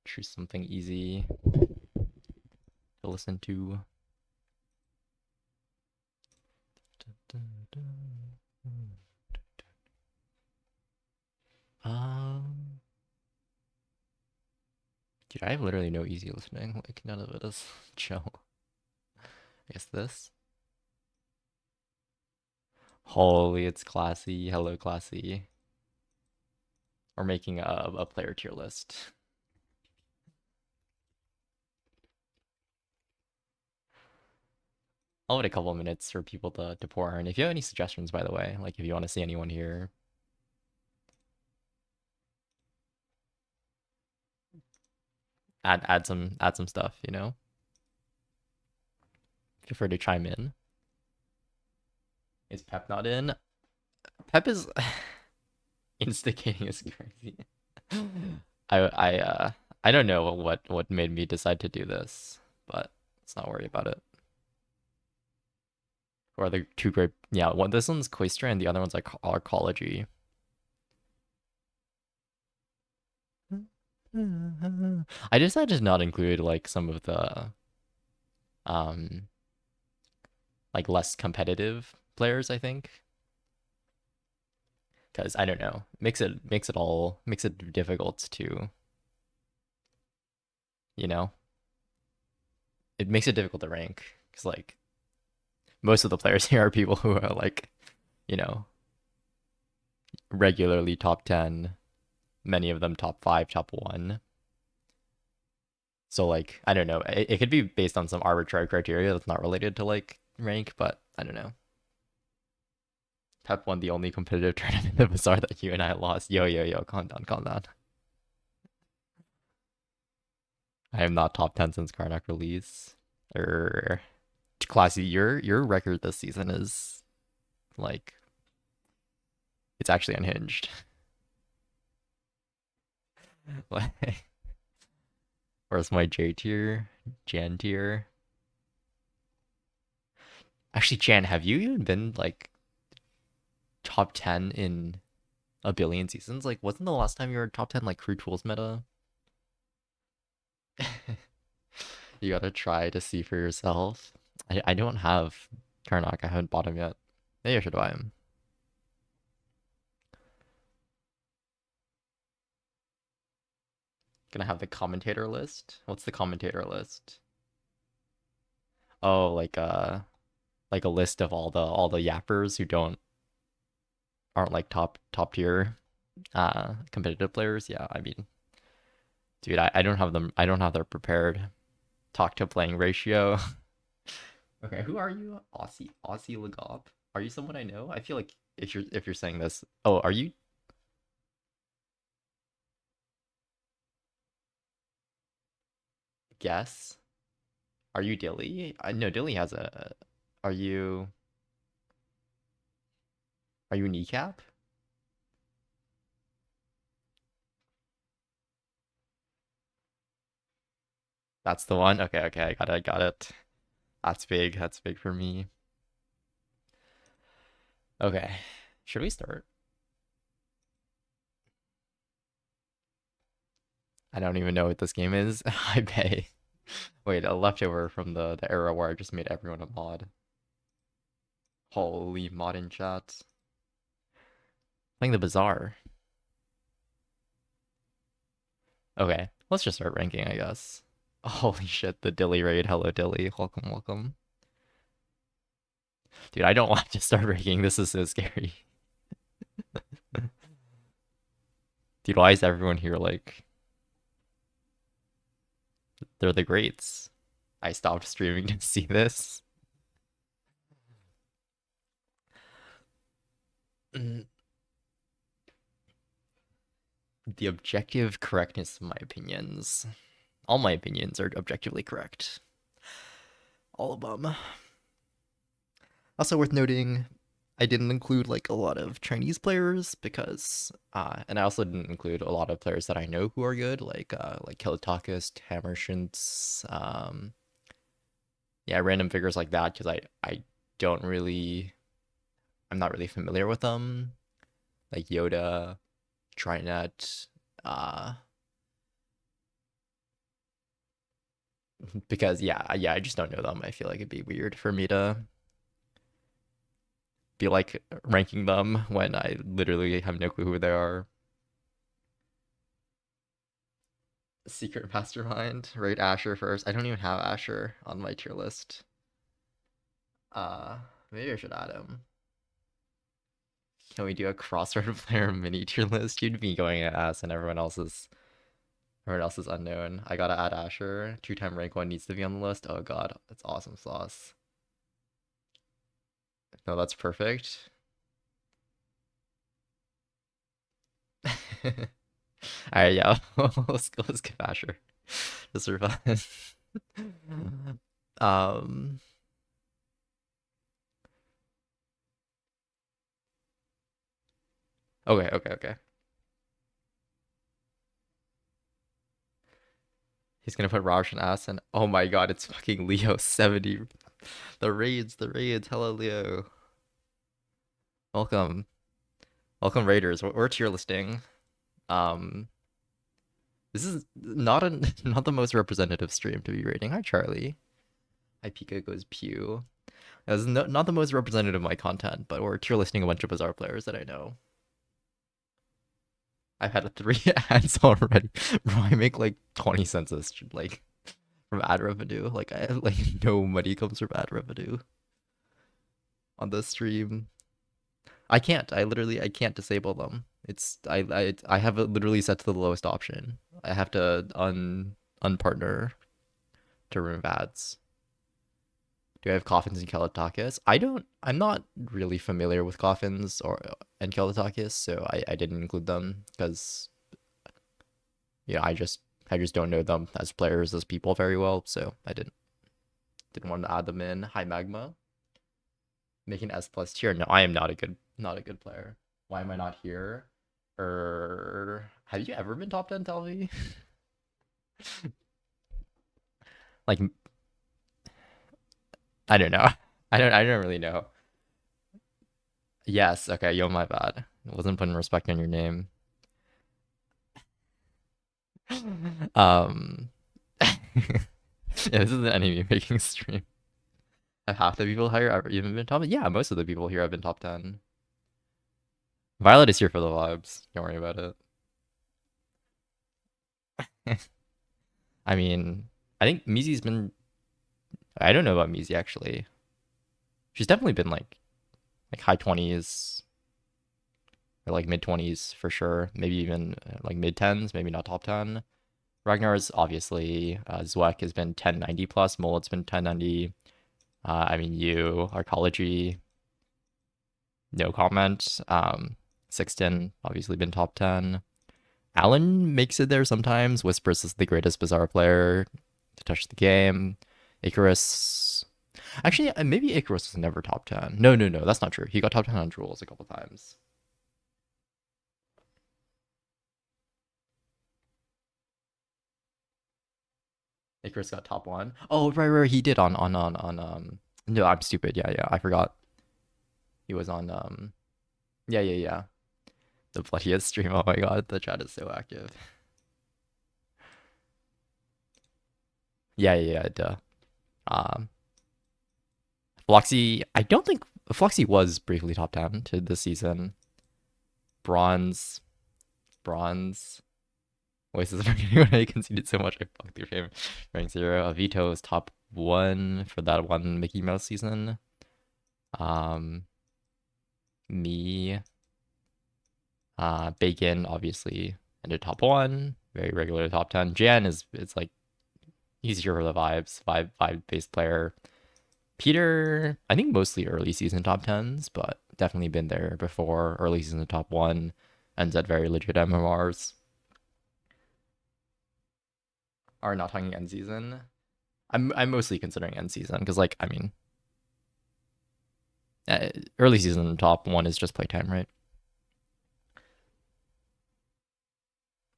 Choose something easy to listen to. Um, Dude, I have literally no easy listening. Like none of it is chill. I guess this. Holy, it's classy. Hello, classy. We're making a player tier list. I'll wait a couple of minutes for people to pour in. If you have any suggestions, by the way, like if you want to see anyone here, add some stuff, you know? Feel free to chime in. Is Pep not in? Pep is instigating is crazy. I I uh I don't know what made me decide to do this, but let's not worry about it. Or the two great, yeah, one this one's Cloister and the other one's like arcology. I decided to not include like some of the um like less competitive players, I think. Because I don't know. Makes it difficult to, you know, it makes it difficult to rank. Because like most of the players here are people who are like, you know, regularly top 10, many of them top 5, top 1. So like, I don't know. It could be based on some arbitrary criteria that's not related to like rank, but I don't know. Pep won the only competitive tournament in the Bazaar that you and I lost. Yo, yo, yo, calm down, calm down. I am not top 10 since Karnak release. Er, Classy, your record this season is like it's actually unhinged. Like, where's my J tier, Jan tier? Actually, Jan, have you even been like top 10 in a billion seasons? Like, wasn't the last time you were top 10 like crew tools meta? You gotta try to see for yourself. I don't have Karnak. I haven't bought him yet. Maybe I should buy him. Gonna have the commentator list. What's the commentator list? Oh, like a list of all the yappers who don't aren't like top tier competitive players. Yeah, I mean, dude, I don't have them. I don't have their prepared talk to playing ratio. Okay, who are you? Aussie Lagop? Are you someone I know? I feel like if you're saying this, oh, are you guess? Are you Dilly? I know Dilly has a. Are you are you Kneecap? That's the one. Okay, okay, I got it. That's big. That's big for me. Okay, should we start? I don't even know what this game is. I pay. Wait, a leftover from the era where I just made everyone a mod. Holy mod in chat. Playing the Bazaar. Okay, let's just start ranking, I guess. Holy shit, the Dilly raid. Hello, Dilly. Welcome, welcome. Dude, I don't want to start ranking. This is so scary. Dude, why is everyone here like they're the greats? I stopped streaming to see this. Mm, the objective correctness of my opinions. All my opinions are objectively correct. All of them. Also worth noting, I didn't include like a lot of Chinese players because and I also didn't include a lot of players that I know who are good, like Kilitakis, Hammershintz, yeah, random figures like that because I don't really I'm not really familiar with them. Like Yoda, Trinet, uh because yeah, I just don't know them. I feel like it'd be weird for me to be like ranking them when I literally have no clue who they are. Secret Mastermind, rate Asher first. I don't even have Asher on my tier list. Uh, Maybe I should add him. Can we do a crossword player mini tier list? You'd be going at ass, and everyone else is unknown. I gotta add Asher. Two-time rank one needs to be on the list. Oh god, that's awesome sauce. No, that's perfect. All right, yeah, let's get Asher to survive. um, okay. He's gonna put Raj and ass, and oh my god, it's fucking Leo 70. The raids. Hello, Leo. Welcome, welcome, Raiders. We're tier listing. Um, this is not a not the most representative stream to be rating. Hi, Charlie. Hi, Pika goes Pew. That's not the most representative of my content, but we're tier listing a bunch of Bazaar players that I know. I've had 3 ads already. Bro, I make like 20 cents like from ad revenue. Like I have like no money comes from ad revenue on the stream. I can't. I can't disable them. It's I have it literally set to the lowest option. I have to unpartner to remove ads. Do I have coffins and Kalatakis? I don't. I'm not really familiar with coffins or and Kalatakis, so I didn't include them because yeah, I just don't know them as players as people very well, so I didn't want to add them in. Hi Magma, making S plus tier. No, I am not a good player. Why am I not here? Have you ever been top 10? Tell me. Like I don't know. I don't really know. Yes, okay, yo, my bad. I wasn't putting respect on your name. Um, yeah, this is an enemy making stream. Have half the people here ever even been top 10? Yeah, most of the people here have been top 10. Violet is here for the vibes. Don't worry about it. I mean, I think Mizi's been. I don't know about Mizi actually. She's definitely been like high 20s or like mid 20s for sure. Maybe even like mid 10s, maybe not top 10. Ragnar's obviously. Zweck has been 1090 plus. Mullet's been 1090. I mean, you, Arcology, no comment. Sixten, obviously been top 10. Alan makes it there sometimes. Whispers is the greatest Bazaar player to touch the game. Icarus. Actually, maybe Icarus was never top 10. No, that's not true. He got top 10 on Jewels a couple times. Icarus got top 1. Oh, right, he did on no, I'm stupid. Yeah, I forgot. He was on yeah. The bloodiest stream. Oh my god, the chat is so active. Yeah, duh. Um, Floxy, I don't think Floxy was briefly top 10 to this season. Bronze, bronze. Voices are getting when I conceded so much. I fucked your favorite. Rank 0. Vito is top 1 for that one Mickey Mouse season. Um, me, Bacon, obviously, ended top 1. Very regular top 10. Jan is it's like he's here for the vibes. Vibe based player. Peter, I think mostly early season top 10s, but definitely been there before. Early season top 1, ends at very legit MMRs. Are not talking end season. I'm mostly considering end season because like I mean, early season top 1 is just playtime, right?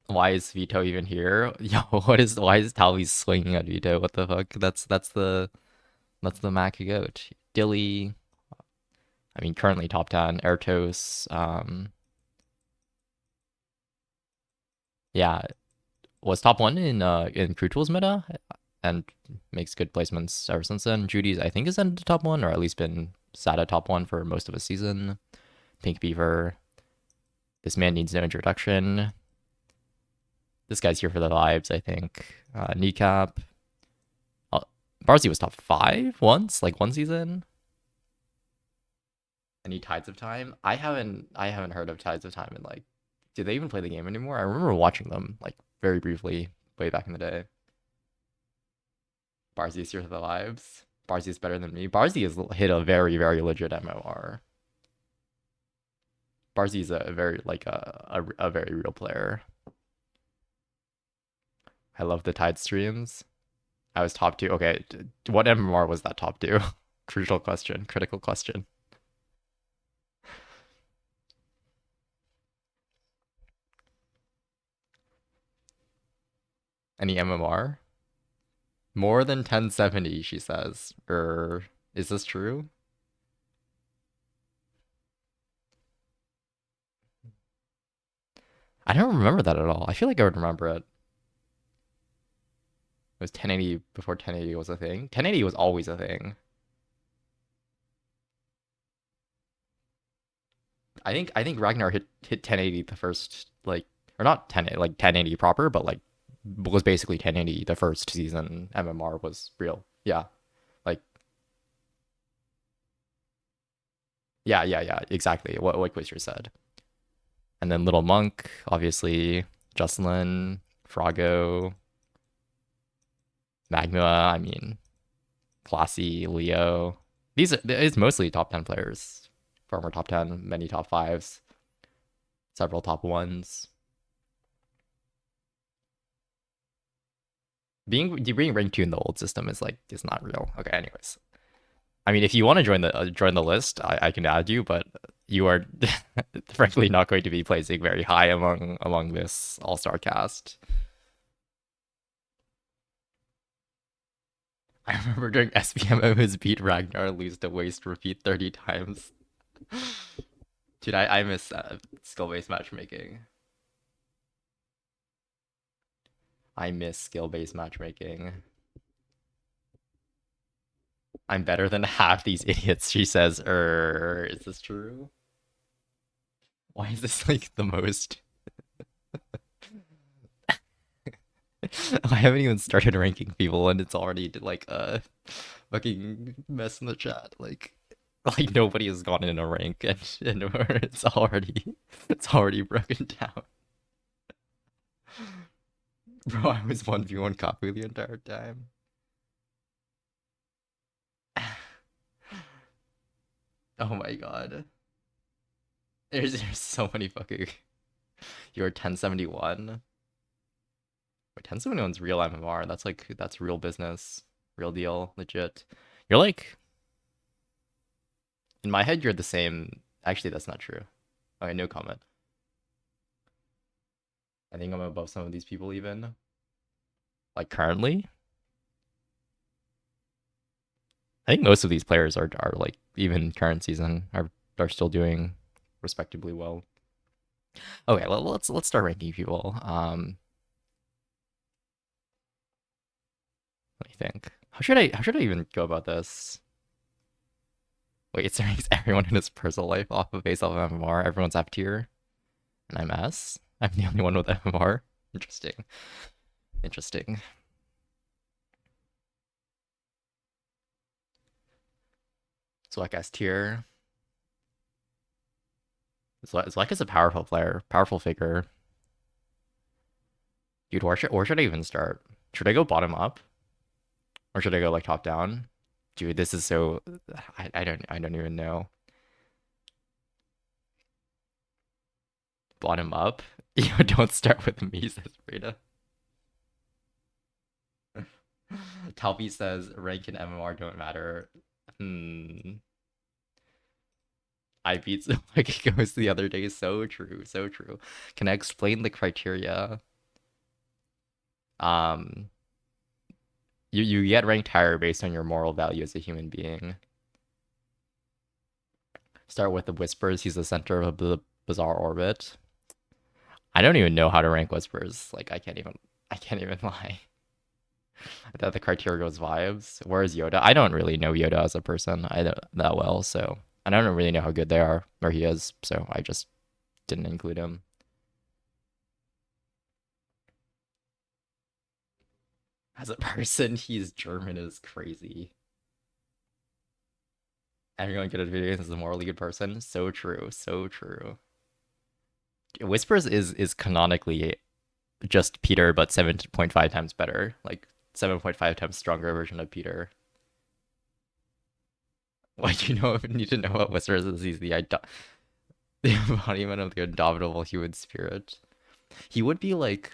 Why is Vito even here? Yo, why is Talvi swinging at Vito? What the fuck? That's the Mac goat. Dilly, I mean, currently top 10. Ertos, yeah, was top 1 in Crew Tools meta. and makes good placements ever since then. Judy's, I think, is in the top one, or at least been sat at top one for most of a season. Pink Beaver. This man needs no introduction. This guy's here for the vibes, I think. Kneecap. Barzy was top 5 once, like one season. Any Tides of Time? I haven't heard of Tides of Time in like. Do they even play the game anymore? I remember watching them like very briefly way back in the day. Barzi's here for the vibes. Barzi's better than me. Barzi has hit a very, very legit MOR. Barzi's a very like a very real player. I love the Tide streams. I was top 2. Okay, what MMR was that top 2? Crucial question, critical question. Any MMR? More than 1070, she says. Is this true? I don't remember that at all. I feel like I would remember it. It was 1080 before 1080 was a thing. 1080 was always a thing. I think Ragnar hit 1080 the first like or not 10 like 1080 proper, but like was basically 1080 the first season MMR was real. Yeah. Like yeah, exactly. What Quaster said. And then Little Monk, obviously, Jocelyn, Frago, Magma, I mean, Classy, Leo. It's mostly top 10 players. Former top 10, many top 5s, several top 1s. Being ranked 2 in the old system is not real. Okay, anyways. I mean, if you want to join the list, I can add you, but you are frankly not going to be placing very high among this all-star cast. I remember during SPMO's beat Ragnar, lose to waste, repeat 30 times. Dude, I miss skill-based matchmaking. I miss skill-based matchmaking. I'm better than half these idiots, she says. Is this true? Why is this like the most? I haven't even started ranking people and it's already like a fucking mess in the chat. Like nobody has gone in a rank and it's already broken down. Bro, I was 1v1 Kapu the entire time. Oh my god. There's so many fucking. You're 1071. Wait, 1071's real MMR. That's real business. Real deal. Legit. You're like in my head you're the same. Actually, that's not true. Okay, no comment. I think I'm above some of these people even. Like currently. I think most of these players are like even current season are still doing respectably well. Okay, let's start ranking people. Let me think. How should I even go about this? Wait, it ranks everyone in his personal life off of base off of MMR. Everyone's F tier, and I'm S. I'm the only one with MMR. Interesting. Interesting. So like S tier. It's a powerful player, powerful figure. Dude, where should I even start? Should I go bottom up? Or should I go like top down? Dude, this is so I don't even know. Bottom up? Yo, don't start with me, says Rita. Talpi says rank and MMR don't matter. Hmm. I beat like it goes the other day. So true, so true. Can I explain the criteria? Um, you get ranked higher based on your moral value as a human being. Start with the whispers. He's the center of the bizarre orbit. I don't even know how to rank whispers. Like I can't even lie. That the criteria goes vibes. Whereas Yoda, I don't really know Yoda as a person I don't, that well, so and I don't really know how good they are or he is, so I just didn't include him. As a person, he's German is crazy. Everyone good at video games is a morally good person. So true, so true. Whispers is canonically just Peter, but 7.5 times better. Like 7.5 times stronger version of Peter. Why do you know need to know what Whispers is? He's the embodiment of the indomitable human spirit. He would be like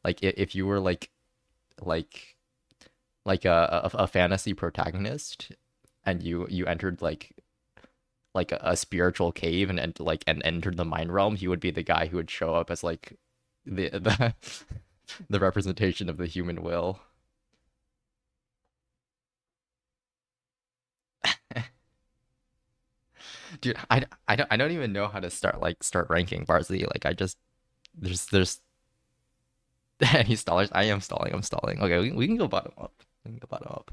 if you were like like a fantasy protagonist and you entered like a spiritual cave and entered the mind realm, he would be the guy who would show up as like the the representation of the human will. Dude, I don't even know how to start ranking Barsley. Like I just there's any stallers. I am stalling. I'm stalling. Okay, we can go bottom up. We can go bottom up.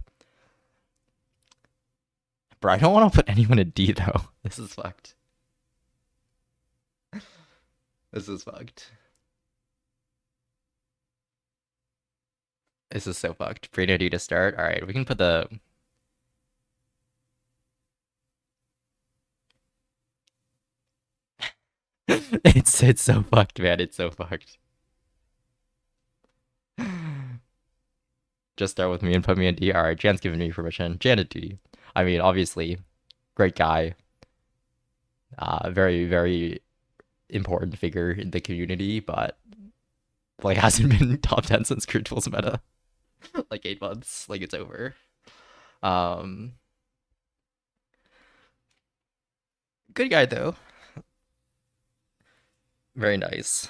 Bro, I don't want to put anyone in D though. This is fucked. This is fucked. This is so fucked. Pretty D to start. All right, we can put the. It's so fucked, man. It's so fucked. Just start with me and put me in D. All right, Jan's giving me permission. Jan to D. I mean, obviously, great guy. Very very important figure in the community, but like hasn't been top 10 since Crude Tools meta. Like 8 months. Like it's over. Um, good guy though. Very nice.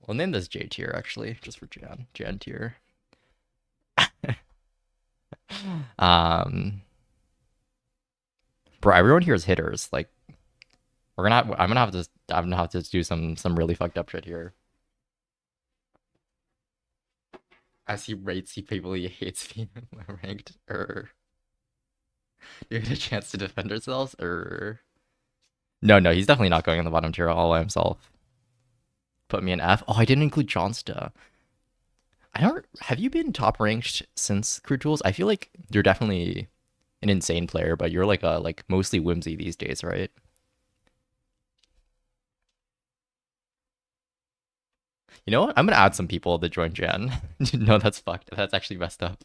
We'll name this J tier actually, just for Jan. Jan tier. um, bro, everyone here is hitters. Like I'm gonna have to do some really fucked up shit here. As he rates he people he hates being ranked, or you get a chance to defend ourselves, or no, he's definitely not going in the bottom tier all by himself. Put me in F. Oh, I didn't include Johnsta. I don't. Have you been top ranked since Crew Tools? I feel like you're definitely an insane player, but you're like mostly whimsy these days, right? You know what? I'm gonna add some people to join Jan. No, that's fucked. That's actually messed up.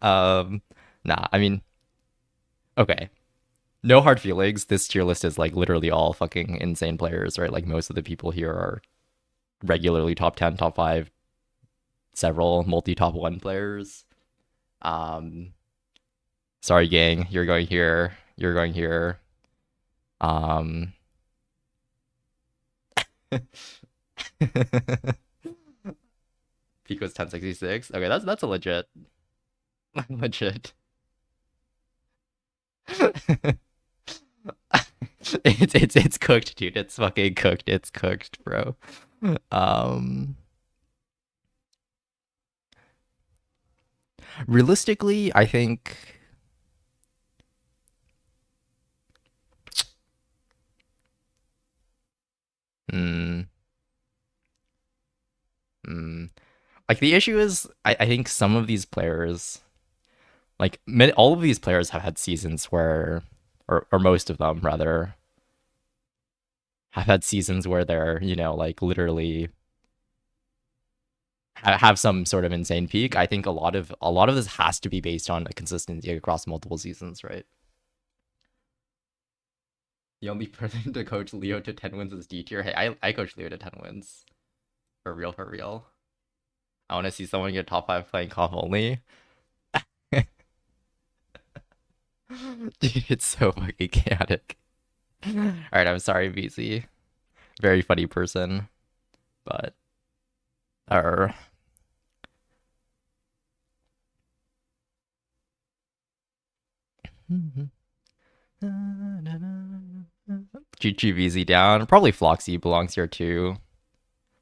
um, nah. I mean, okay. No hard feelings. This tier list is like literally all fucking insane players, right? Like most of the people here are regularly top 10, top 5, several multi top 1 players. Um, sorry, gang. You're going here. You're going here. Um, Pico's 1066. Okay, that's a legit. Legit. It's cooked, dude. It's fucking cooked. It's cooked, bro. Um, Realistically, I think. Mm, mm, like the issue is, I think some of these players, all of these players, have had seasons where, or most of them rather, have had seasons where they're like literally have some sort of insane peak. I think a lot of this has to be based on a consistency across multiple seasons, right? The only person to coach Leo to 10 wins is D tier. Hey, I coach Leo to 10 wins. For real, for real. I want to see someone get top 5 playing comp only. Dude, it's so fucking chaotic. Alright, I'm sorry, BZ. Very funny person. But, er, GGVZ down. Probably Floxy belongs here too.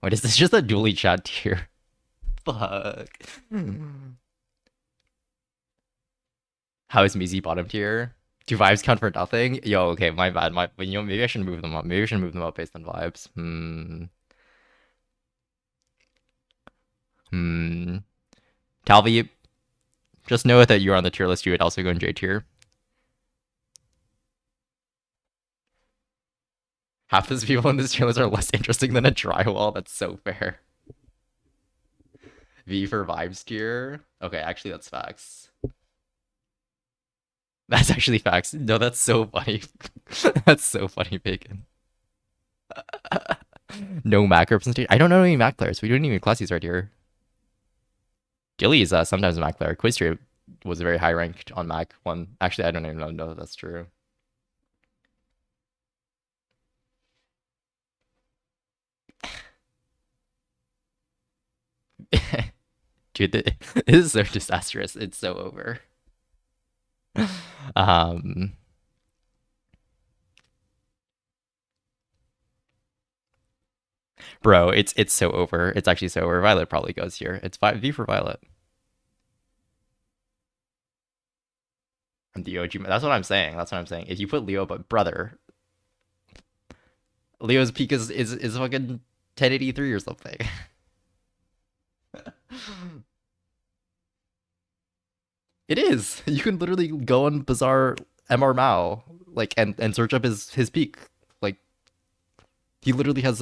Wait, is this just a dually chat tier? Fuck. How is Mizi bottom tier? Do vibes count for nothing? Yo, okay, my bad. Maybe I should move them up. Maybe I should move them up based on vibes. Hmm. Talvi, just know that you're on the tier list. You would also go in J tier. Half the people in this tier list are less interesting than a drywall. That's so fair. V for vibes tier. Okay, actually, that's facts. That's actually facts. No, that's so funny. That's so funny, Bacon. No Mac representation. I don't know any Mac players. We don't even classies right here. Gilly is sometimes a Mac player. Quiztree was very high ranked on Mac one. Actually, I don't even know if that's true. Dude, this is so disastrous. It's so over. um, bro, it's so over. It's actually so over. Violet probably goes here. It's V for Violet. I'm the OG. That's what I'm saying. That's what I'm saying. If you put Leo, but brother, Leo's peak is fucking 1083 or something. It is. You can literally go on Bazaar MR Mao like and search up his peak. Like he literally has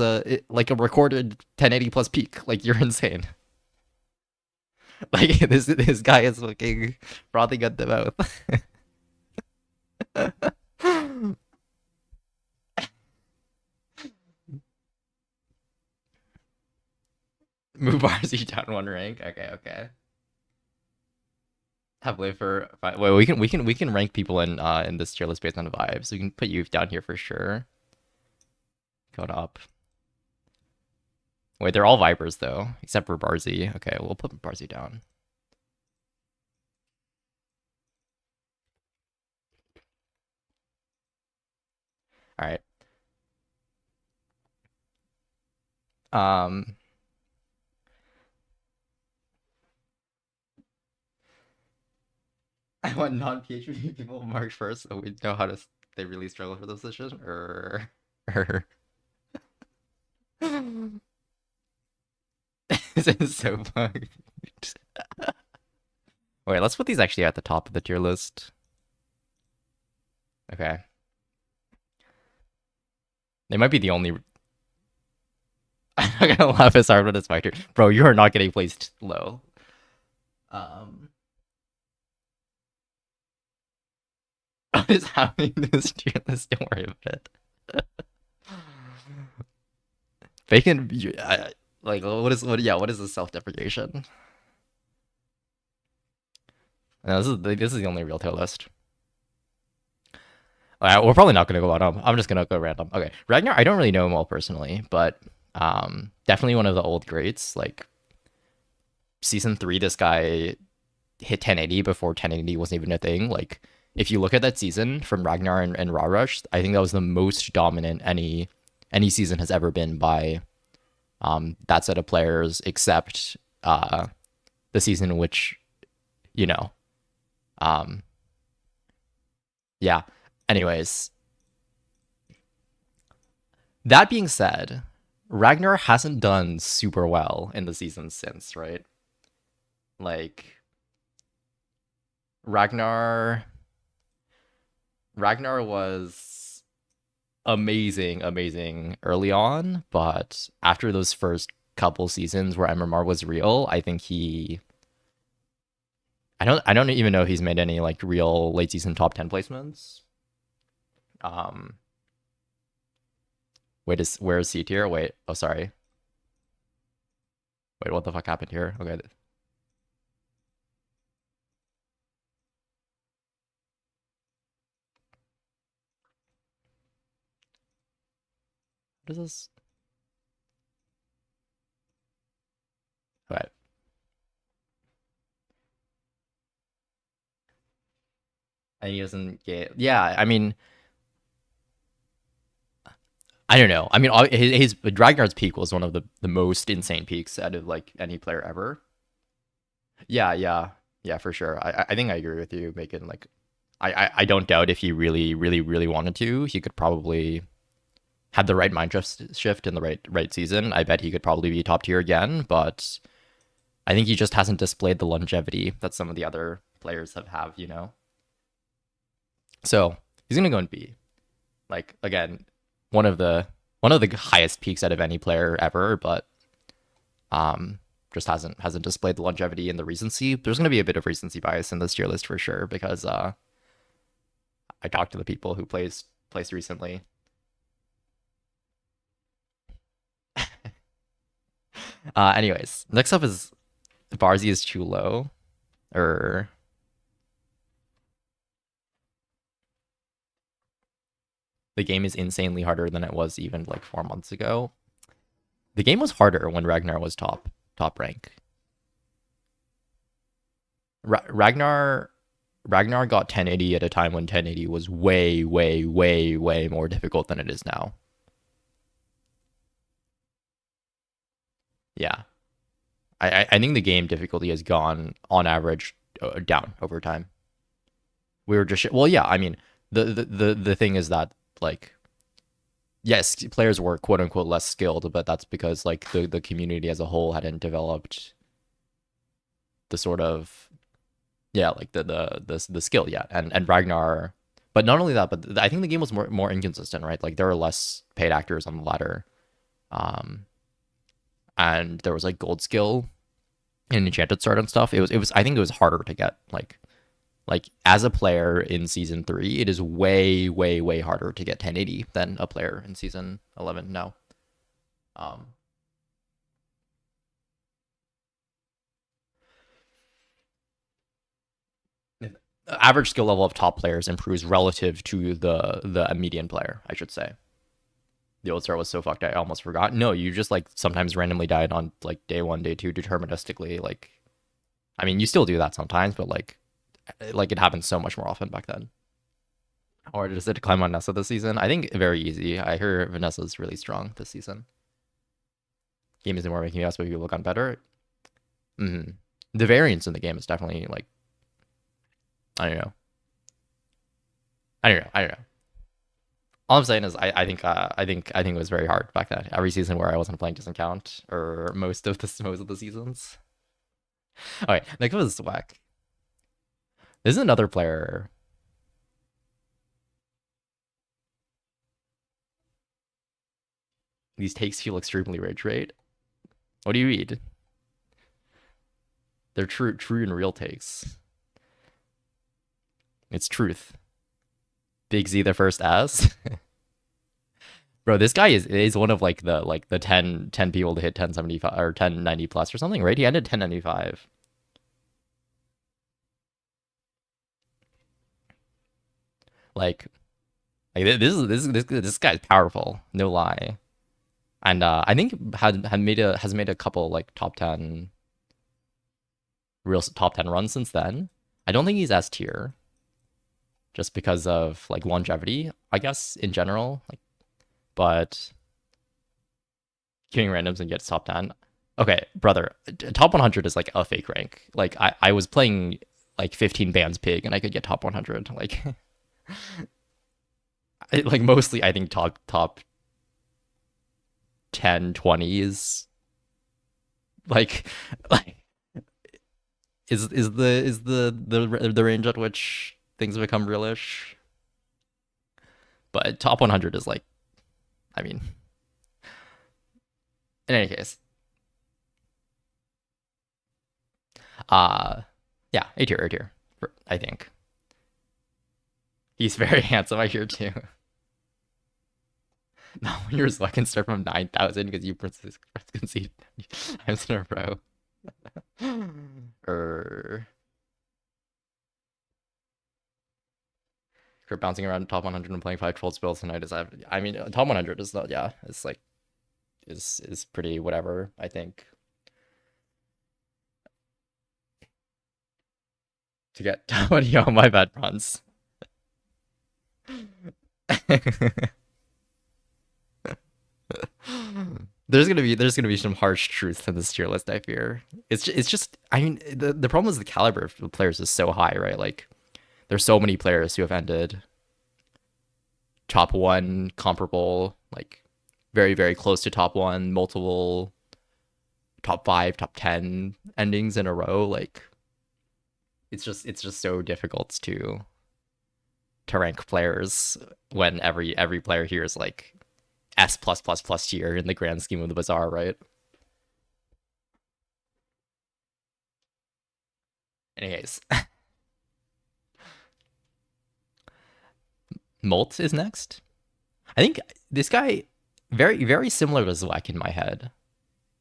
like a recorded 1080 plus peak. Like you're insane. Like this guy is fucking frothing at the mouth. Move RZ down one rank. Okay, okay. Have live for wait. We can rank people in this tier list based on the vibes. We can put you down here for sure. Going up. Wait, they're all Vipers though, except for Barzy. Okay, we'll put Barzy down. All right. Um, I want non-PHP people March 1st, so we know how to. They really struggle for this position, or. This is so fucked. Wait, let's put these actually at the top of the tier list. Okay. They might be the only. I'm not gonna laugh as hard when it's my turn, bro. You are not getting placed low. Um, what is happening to this tier list? Don't worry about it. Bacon, like, what is what? Yeah, what is this self-deprecation? No, this is the only real tier list. We're probably not gonna go bottom. I'm just gonna go random. Okay, Ragnar. I don't really know him all personally, but definitely one of the old greats. Like season 3, this guy hit 1080 before 1080 wasn't even a thing. Like if you look at that season from Ragnar and Raw Rush, I think that was the most dominant any season has ever been by that set of players, except the season in which you know um yeah. Anyways, that being said, Ragnar hasn't done super well in the season since, right? Like Ragnar Ragnar was amazing early on, but after those first couple seasons where MMR was real, I think I don't even know if he's made any like real late season top 10 placements. Um where's C tier? Wait, oh sorry. Wait, what the fuck happened here? Okay. What is this? Right. And he doesn't get. Yeah, I mean, I don't know. I mean, his Ragnar's peak was one of the most insane peaks out of like any player ever. Yeah, yeah, yeah, for sure. I think I agree with you, making like I don't doubt if he really wanted to, he could probably had the right mind shift in the right season. I bet he could probably be top tier again, but I think he just hasn't displayed the longevity that some of the other players have, you know. So he's gonna go in B. Like again, one of the one of the highest peaks out of any player ever, but um just hasn't displayed the longevity and the recency. There's gonna be a bit of recency bias in this tier list for sure because I talked to the people who placed recently. Anyways, next up is Barzy is too low, or the game is insanely harder than it was even like 4 months ago. The game was harder when Ragnar was top rank. Ragnar got 1080 at a time when 1080 was way more difficult than it is now. Yeah, I think the game difficulty has gone on average down over time. We were just well, yeah. I mean, the thing is that like yes, players were quote unquote less skilled, but that's because like the community as a whole hadn't developed the sort of yeah like the skill yet. And Ragnar, but not only that, but I think the game was more inconsistent, right? Like there were less paid actors on the ladder, um, and there was like gold skill and enchanted sword and stuff. It was I think it was harder to get like as a player in season 3, it is way harder to get 1080 than a player in season 11 now. Um, Average skill level of top players improves relative to the median player, I should say. The old star was so fucked I almost forgot. No, you just like sometimes randomly died on like day 1, day 2 deterministically. Like, I mean, you still do that sometimes, but like it happened so much more often back then. Or does it climb on Nessa this season? I think very easy. I hear Vanessa's really strong this season. Game isn't more making us, but people look on better. Mm-hmm. The variance in the game is definitely like I don't know. I don't know. All I'm saying is I think it was very hard back then. Every season where I wasn't playing doesn't count, or most of the seasons. All right, next one is Swag. This is another player. These takes feel extremely rage rate. What do you read? They're true and real takes. It's truth. Big Z the first S. Bro, this guy is one of like the 10 people to hit 1075 or 1090 plus or something, right? He ended 1095. Like this guy's powerful, no lie. And I think has made a couple like top 10 runs since then. I don't think he's S tier just because of like longevity, I guess in general. Like, but queuing randoms and gets top 10. Okay, brother, top 100 is like a fake rank. Like I was playing like 15 bands pig and I could get top 100. Like like mostly I think top 10, 20 is like like is the range at which things become realish. But top 100 is like I mean, in any case, uh yeah, A tier, I think. He's very handsome, I hear too. No, yours so I can start from 9,000 because you conceded times in a row. Or you're bouncing around top 100 and playing 5 12 spells tonight is I mean top 100 is not yeah, it's like is pretty whatever, I think. To get 20 on my bad runs. there's gonna be some harsh truths in this tier list. I fear it's just I mean the problem is the caliber of the players is so high, right? Like there's so many players who have ended top one, comparable, like very close to top one, multiple top five, top 10 endings in a row. Like it's just so difficult to rank players when every player here is like S plus plus plus tier in the grand scheme of the bazaar, right? Anyways, Molt is next. I think this guy very similar to Zweck in my head.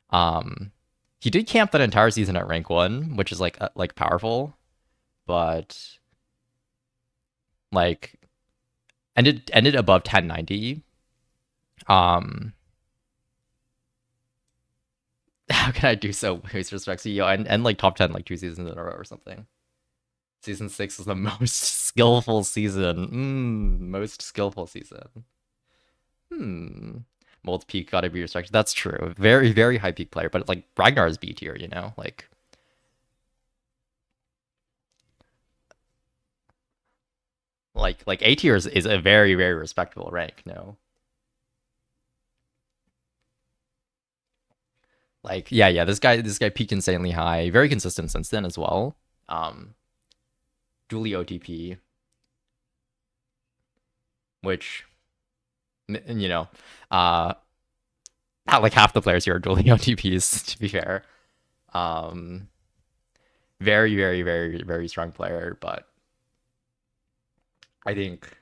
Um, he did camp that entire season at rank one, which is like powerful, but like ended above 1090. Um, how can I do so with respect to and like top 10 like 2 seasons in a row or something? Season six is the most skillful season. Most skillful season. Hmm. Mold peak gotta be respected. That's true. Very high peak player, but like Ragnar is B tier, you know? Like A tier is a very respectable rank, no? Like, yeah, this guy peaked insanely high, very consistent since then as well. Um, dually OTP, which you know, uh, not like half the players here are dually OTPs, to be fair. Um, very strong player, but I think,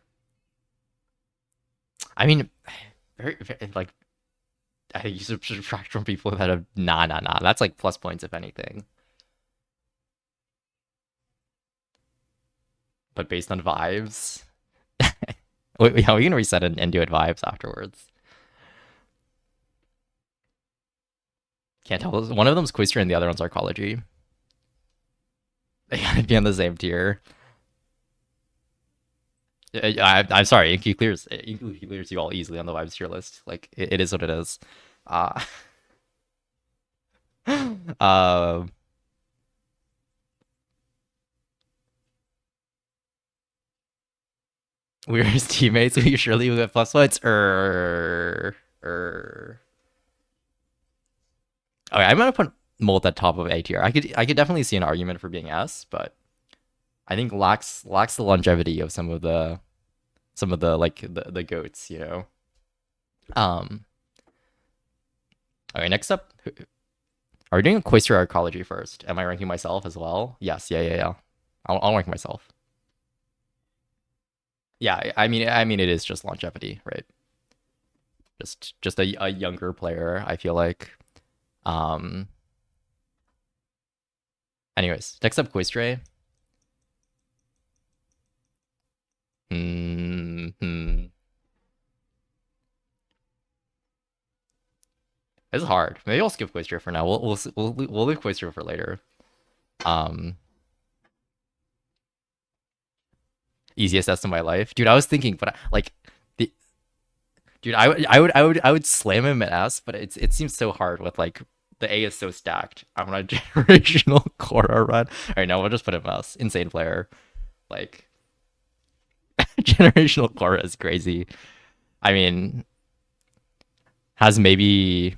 I mean, very like I think you should subtract from people that have nah. That's like plus points if anything, but based on vibes. Yeah, we can reset and do it vibes afterwards. Can't tell. One of them's Quister and the other one's Arcology. They gotta be on the same tier. I'm sorry, Inky clears you all easily on the vibes tier list. Like it is what it is. Uh, uh, we're his teammates. We surely will get plus points. Okay, I'm gonna put Molt at top of A tier. I could definitely see an argument for being S, but I think lacks the longevity of some of the like the goats, you know. Um. Okay, next up, are we doing Quasar Arcology first? Am I ranking myself as well? Yes, yeah. I'll rank myself. Yeah, I mean, it is just longevity, right? Just a younger player. I feel like. Um. Anyways, next up, Quistre. Hmm. It's hard. Maybe I'll skip Quistre for now. We'll leave Quistre for later. Um. Easiest S in my life, dude. I was thinking, but like, the dude, I would slam him at S, but it seems so hard with like the A is so stacked. I'm on a generational Korra run. All right, now we'll just put him S. Insane player. Like generational Korra is crazy. I mean, has maybe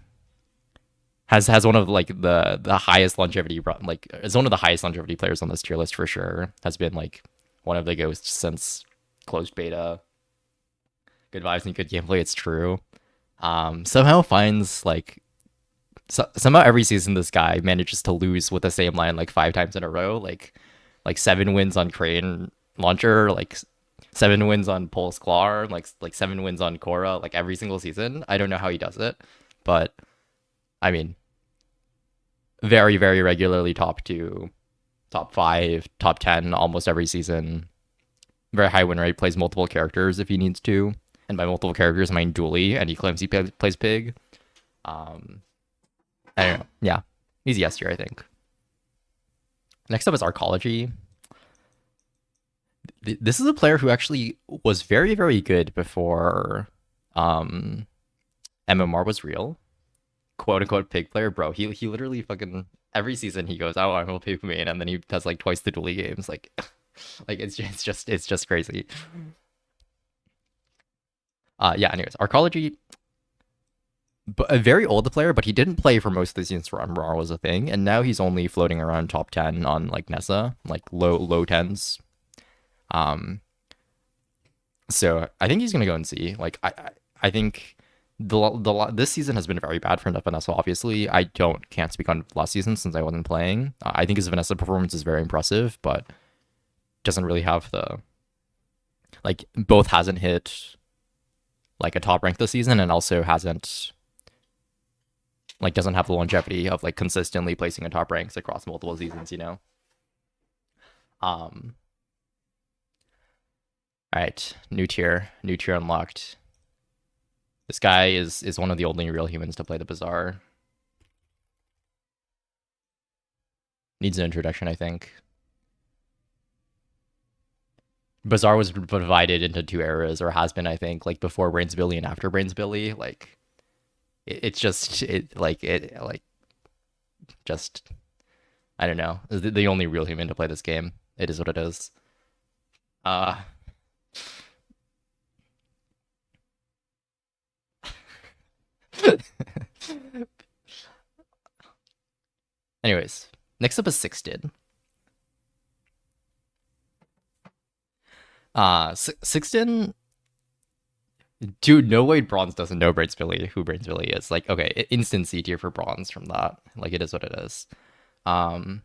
has one of like the highest longevity run. Like is one of the highest longevity players on this tier list for sure. Has been like one of the ghosts since closed beta. Good vibes and good gameplay. It's true. Somehow finds like somehow every season this guy manages to lose with the same line like 5 times in a row. Like 7 wins on Crane Launcher, like 7 wins on Pulse Claw, like 7 wins on Korra, like every single season. I don't know how he does it, but I mean, very regularly top two, top five, top 10 almost every season. Very high win rate. Plays multiple characters if he needs to, and by multiple characters I mean dually, and he claims he plays pig. Um, I don't know. Yeah, easy S tier, I think. Next up is Arcology. This is a player who actually was very good before MMR was real. quote unquote pig player, bro. He literally fucking every season he goes, oh, I'm a pig main, and then he does like twice the dually games. Like, like it's just crazy. Yeah. Anyways, arcology, a very old player, but he didn't play for most of the seasons where Raw was a thing, and now he's only floating around top 10 on like Nessa, like low tens. Um, so I think he's gonna go and see. Like I think the this season has been very bad for Vanessa. Obviously, I can't speak on last season since I wasn't playing. I think his Vanessa performance is very impressive, but doesn't really have the like both hasn't hit like a top rank this season, and also hasn't like doesn't have the longevity of like consistently placing in top ranks across multiple seasons. You know. Um. All right, new tier unlocked. This guy is one of the only real humans to play the bazaar. Needs an introduction, I think. Bazaar was divided into two eras, or has been, I think, like before Brains Billy and after Brains Billy. Like it's just it like just I don't know. The only real human to play this game. It is what it is. Uh Anyways, next up is Sixted. Sixten, dude, no way Bronze doesn't know who Brains Billy is. Like, okay, instant C tier for Bronze from that. Like, it is what it is. Um,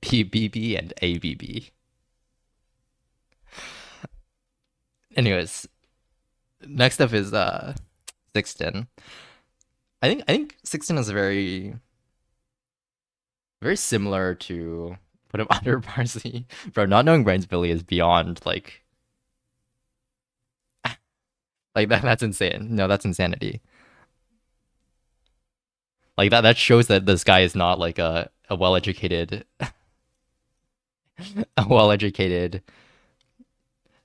BBB and ABB. Anyways, next up is Sixten. I think Sixten is very similar to put him under Parsley. Bro, not knowing Brains Billy is beyond like that's insane. No, that's insanity. Like that shows that this guy is not like a well educated a well educated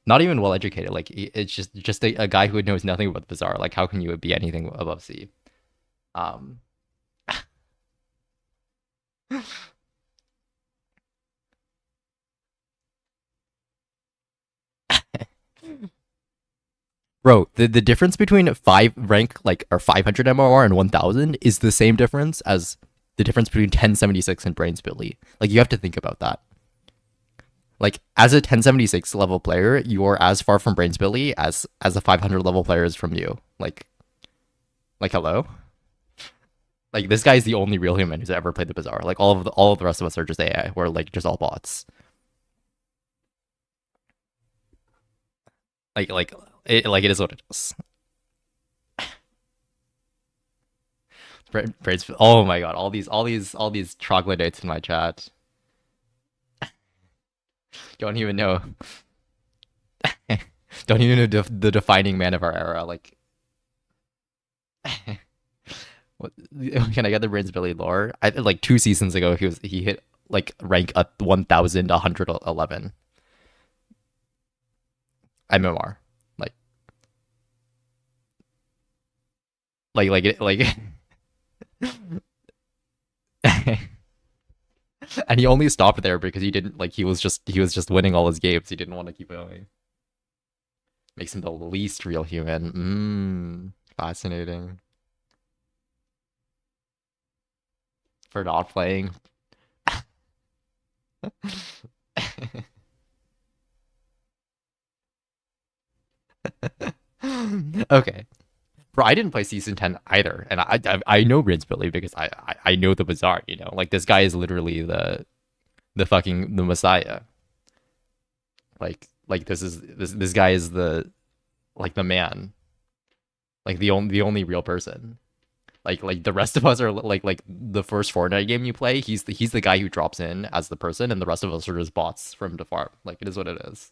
not even well educated. Like it's just a guy who knows nothing about the bazaar. Like how can you be anything above C? Um Bro, the difference between five rank like or 500 MOR and 1000 is the same difference as the difference between 1076 and Brains Billy. Like you have to think about that. Like as a 1076 level player, you're as far from Brains Billy as a 500 level player is from you. Like hello. Like this guy is the only real human who's ever played the bazaar. Like all of the rest of us are just AI. We're like just all bots. Like it is what it is. Brains. Oh my god! All these troglodytes in my chat. Don't even know. Don't even know the defining man of our era. Like, what, can I get the Brains Billy lore? Like 2 seasons ago, he hit like rank at 1,111 MMR. Like, like and he only stopped there because he didn't like he was just winning all his games. He didn't want to keep going. Makes him the least real human. Fascinating. For not playing. Okay. Bro, I didn't play season 10 either. And I know Prince Billy because I know the bazaar, you know? Like this guy is literally the fucking the messiah. Like this guy is the like the man. Like the only real person. Like the rest of us are like the first Fortnite game you play, he's the guy who drops in as the person, and the rest of us are just bots for him to farm. Like it is what it is.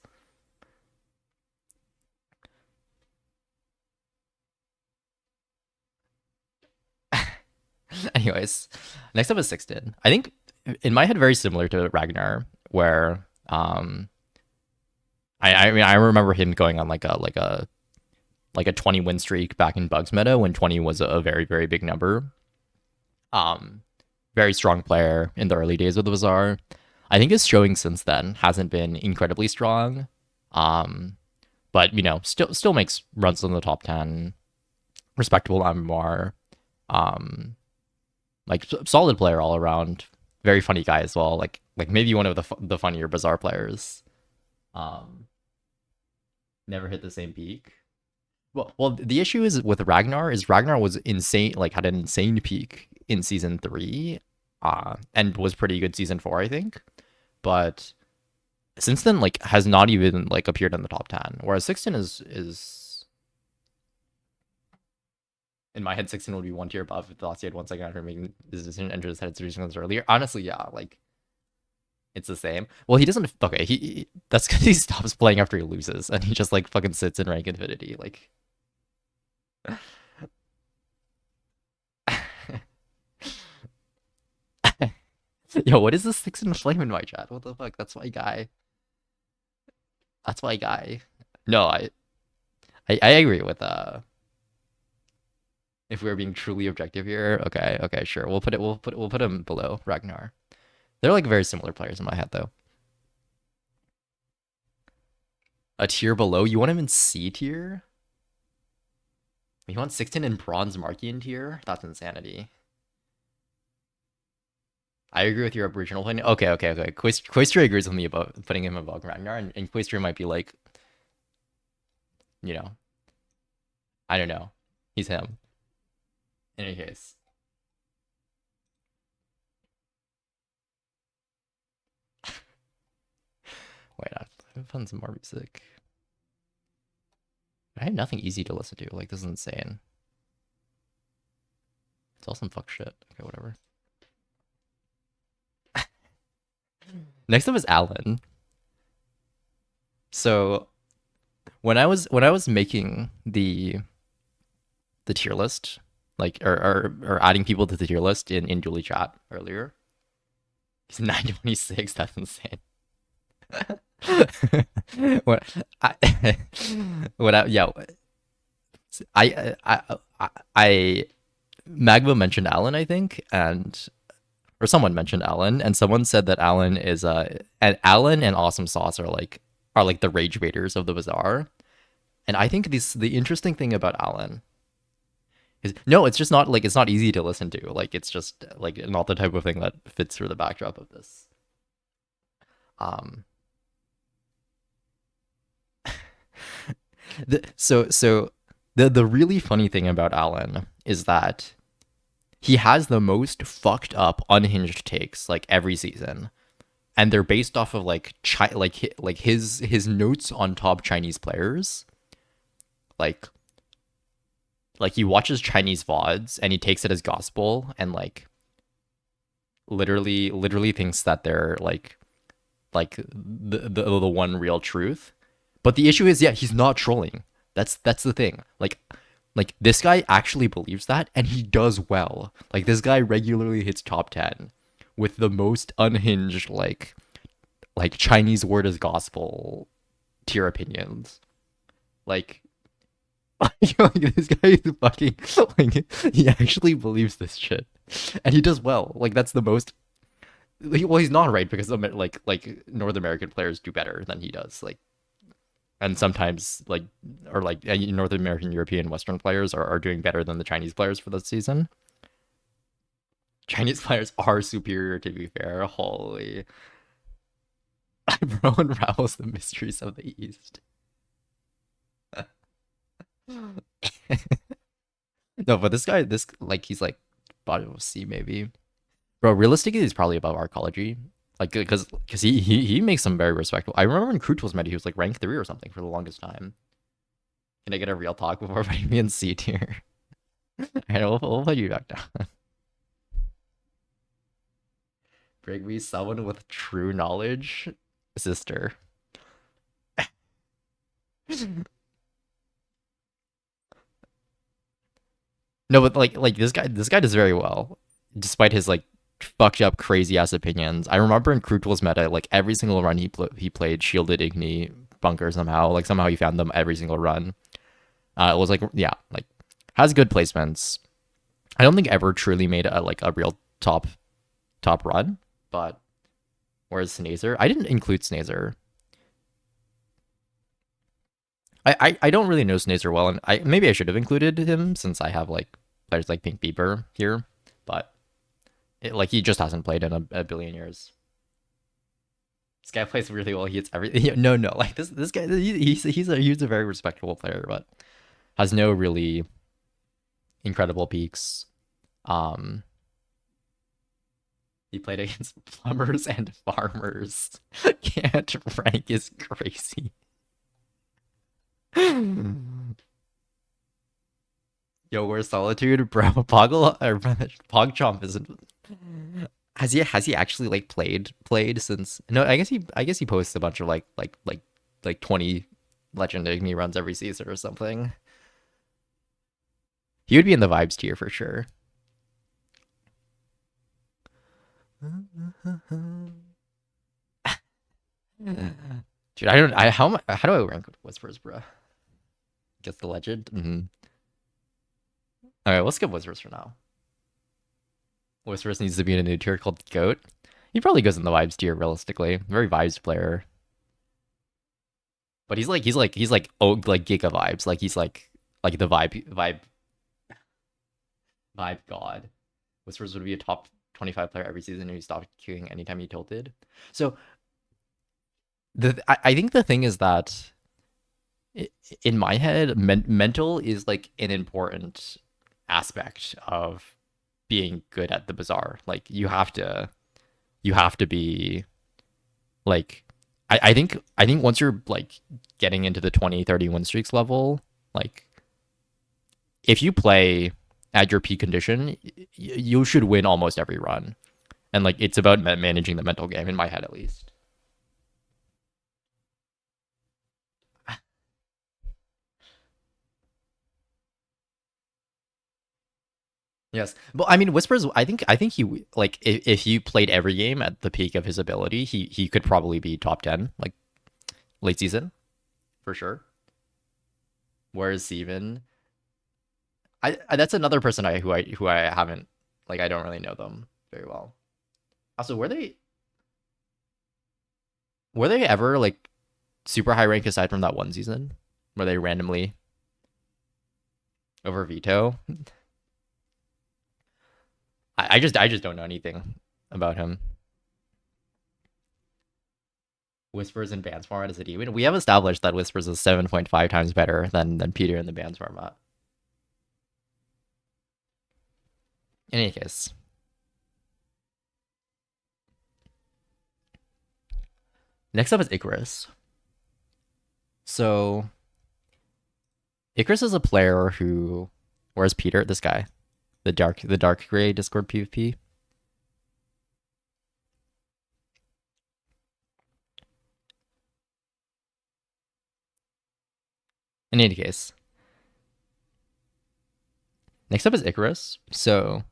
Anyways, next up is Sixten. I think in my head very similar to Ragnar, where I mean I remember him going on like a like a 20 win streak back in Bugs meta when 20 was a very, very big number. Um, Very strong player in the early days of the Bazaar. I think his showing since then hasn't been incredibly strong. Um, but still makes runs in the top 10, respectable MMR. Um, like solid player all around. Very funny guy as well. Like maybe one of the funnier Bazaar players. Um, Never hit the same peak. Well, the issue is with Ragnar was insane. Like had an insane peak in season 3, and was pretty good season 4, I think. But since then, like has not even like appeared in the top 10. Whereas Sixten is in my head, Sixten would be one tier above if the last he had 1 second after making his decision, entered his head 3 seconds earlier. Honestly, yeah, like it's the same. Well, he doesn't. Okay, that's because he stops playing after he loses, and he just like fucking sits in rank infinity. Like, yo, what is this 6 in flame in my chat? What the fuck? That's my guy. That's my guy. No, I agree with if we were being truly objective here. Okay, sure. We'll put him below Ragnar. They're like very similar players in my head though. A tier below? You want him in C tier? You want 16 in bronze Markian tier? That's insanity. I agree with your original plan. Okay. Quaistria agrees with me about putting him above Ragnar, and Quaistria might be like, you know, I don't know. He's him. In any case. Wait, I've found some more music. I have nothing easy to listen to. Like, this is insane. It's all some fuck shit. Okay, whatever. Next up is Alan. So when I was making the tier list, like or adding people to the tier list in Julie chat earlier, he's 926. That's insane. what I what I yeah I Magma mentioned Alan, I think, or someone mentioned Alan, and someone said that Alan is and Alan and Awesome Sauce are like the rage baiters of the Bazaar. And I think the interesting thing about Alan is no, it's just not like it's not easy to listen to. Like it's just like not the type of thing that fits through the backdrop of this. Um the really funny thing about Alan is that he has the most fucked up unhinged takes like every season, and they're based off of like his notes on top Chinese players. Like he watches Chinese VODs and he takes it as gospel, and like literally thinks that they're like the one real truth. But the issue is, yeah, he's not trolling. That's the thing. Like this guy actually believes that, and he does well. Like this guy regularly hits top 10 with the most unhinged like Chinese word as gospel tier opinions. Like, like this guy is fucking like he actually believes this shit, and he does well. Like that's the most. Well, he's not right because like North American players do better than he does. Like, and sometimes like North American, European, Western players are doing better than the Chinese players for this season. Chinese players are superior, to be fair. Holy, bro unravels the mysteries of the East. No, but this like he's like bottom of C maybe. Bro, realistically, he's probably above arcology. Like, because he makes some very respectable. I remember when Kroot was meta, he was like rank 3 or something for the longest time. Can I get a real talk before putting me in C tier? Alright, we'll put you back down. Bring me someone with true knowledge, sister. No, but like this guy does very well, despite his like fucked up crazy ass opinions. I remember in Kroot meta, like every single run he played shielded Igni bunker somehow. Like somehow he found them every single run. It was like, yeah, like has good placements. I don't think ever truly made a like a real top run, but whereas Snazer, I didn't include Snazer. I don't really know Snazer well, and I maybe I should have included him since I have like players like Pink Bieber here, but like he just hasn't played in a billion years. This guy plays really well. He hits everything. No, no, like this guy. He's a very respectable player, but has no really incredible peaks. Um, he played against plumbers and farmers. Can't rank is crazy. Yo, where's Solitude, bro? Pogchamp isn't. Has he actually like played since? No, I guess he posts a bunch of like 20 Legend Igni runs every season or something. He would be in the vibes tier for sure. Dude, I don't. How do I rank Whispers, bro? Guess the Legend. All right, let's skip Whispers for now. Whispers needs to be in a new tier called Goat. He probably goes in the vibes tier realistically. Very vibes player, but he's like oh like Giga vibes. Like he's like the vibe god. Whispers would be a top 25 player every season, and he stopped queuing anytime he tilted. So I think the thing is that in my head, mental is like an important aspect of being good at the bazaar. Like you have to be like I think once you're like getting into the 20, 30 win streaks level, like if you play at your peak condition, you should win almost every run. And like it's about managing the mental game in my head at least. Yes, but I mean, Whispers. I think he like if he played every game at the peak of his ability, he could probably be top 10 like late season for sure. Whereas Steven, that's another person who I haven't like I don't really know them very well. Also, were they ever like super high rank aside from that one season where they randomly over veto? I just don't know anything about him. Whispers in Bands format is a demon. We have established that Whispers is 7.5 times better than Peter in the Bands format. In any case, next up is Icarus. So Icarus is a player who, where's Peter? This guy, the dark gray Discord PvP. In any case, next up is Icarus. So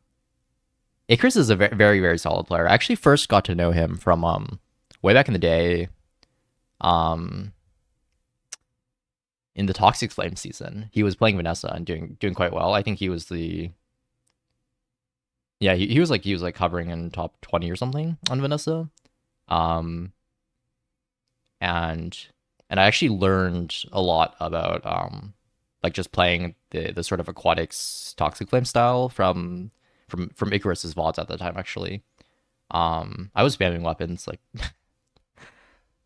Icarus is a very, very, very solid player. I actually first got to know him from way back in the day, um in the Toxic Flame season. He was playing Vanessa and doing quite well. I think he was the yeah, he was like hovering in top 20 or something on Vanessa. Um and and I actually learned a lot about like just playing the sort of aquatics Toxic Flame style from Icarus's VODs at the time actually. I was spamming weapons like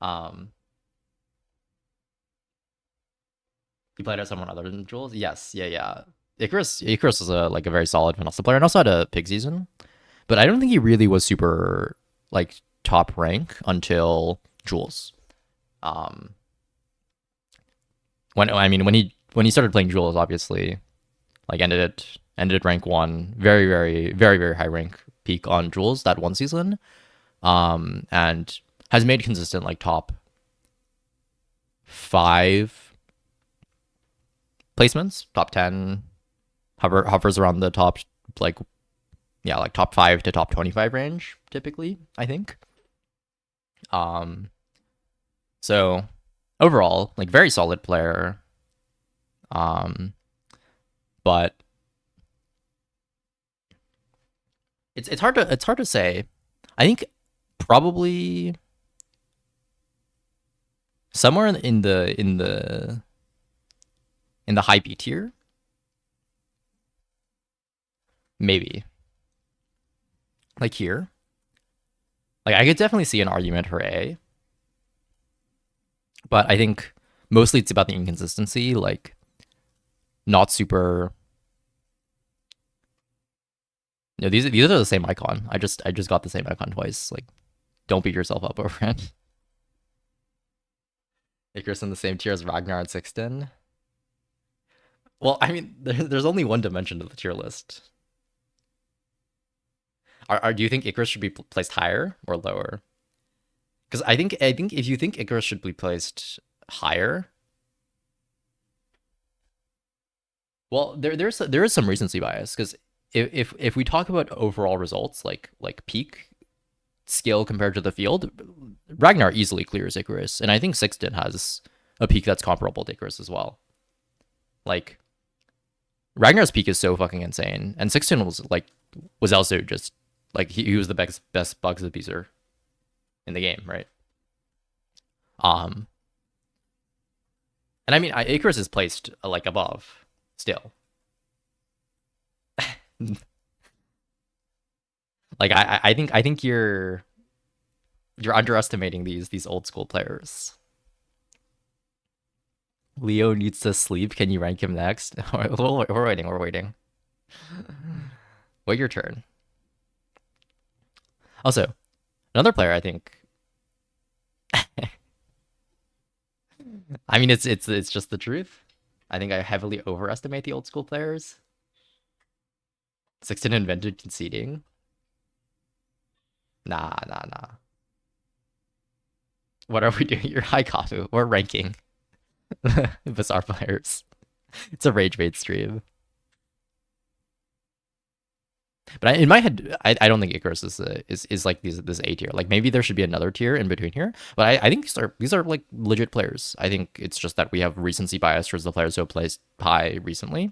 um you played as someone other than Jules? Yes, yeah, yeah. Icarus was a very solid Vanessa player and also had a pig season. But I don't think he really was super like top rank until Jules. Um when I mean when he started playing Jules, obviously, like ended at rank one, very, very, very, very high rank peak on Jules that one season. And has made consistent like top five placements, top 10, hovers around the top like yeah, like top 5 to top 25 range typically, I think. Um so overall, like very solid player. Um, but it's hard to say. I think probably somewhere in the high B tier, maybe like here. Like I could definitely see an argument for A, but I think mostly it's about the inconsistency. Like not super. No, these are the same icon. I just got the same icon twice. Like don't beat yourself up over it. Icarus in the same tier as Ragnar and Sixten. Well, I mean, there's only one dimension to the tier list. Do you think Icarus should be placed higher or lower? Because I think if you think Icarus should be placed higher, well, there is some recency bias. Because if we talk about overall results, like peak skill compared to the field, Ragnar easily clears Icarus, and I think Sixten has a peak that's comparable to Icarus as well. Like Ragnar's peak is so fucking insane, and Sixten was also just like he was the best bugs abuser in the game, right? Um, and I mean, Icarus is placed like above still. Like I think you're underestimating these old school players. Leo needs to sleep. Can you rank him next? We're waiting. We're waiting. Wait your turn. Also, another player I think. I mean, it's just the truth. I think I heavily overestimate the old school players. Sixten invented conceding. Nah, nah, nah. What are we doing? You're high Kafu. We're ranking bizarre players. It's a rage bait stream. But in my head, I don't think Icarus is like this A tier. Like maybe there should be another tier in between here. But I think these are like legit players. I think it's just that we have recency bias towards the players who have placed high recently.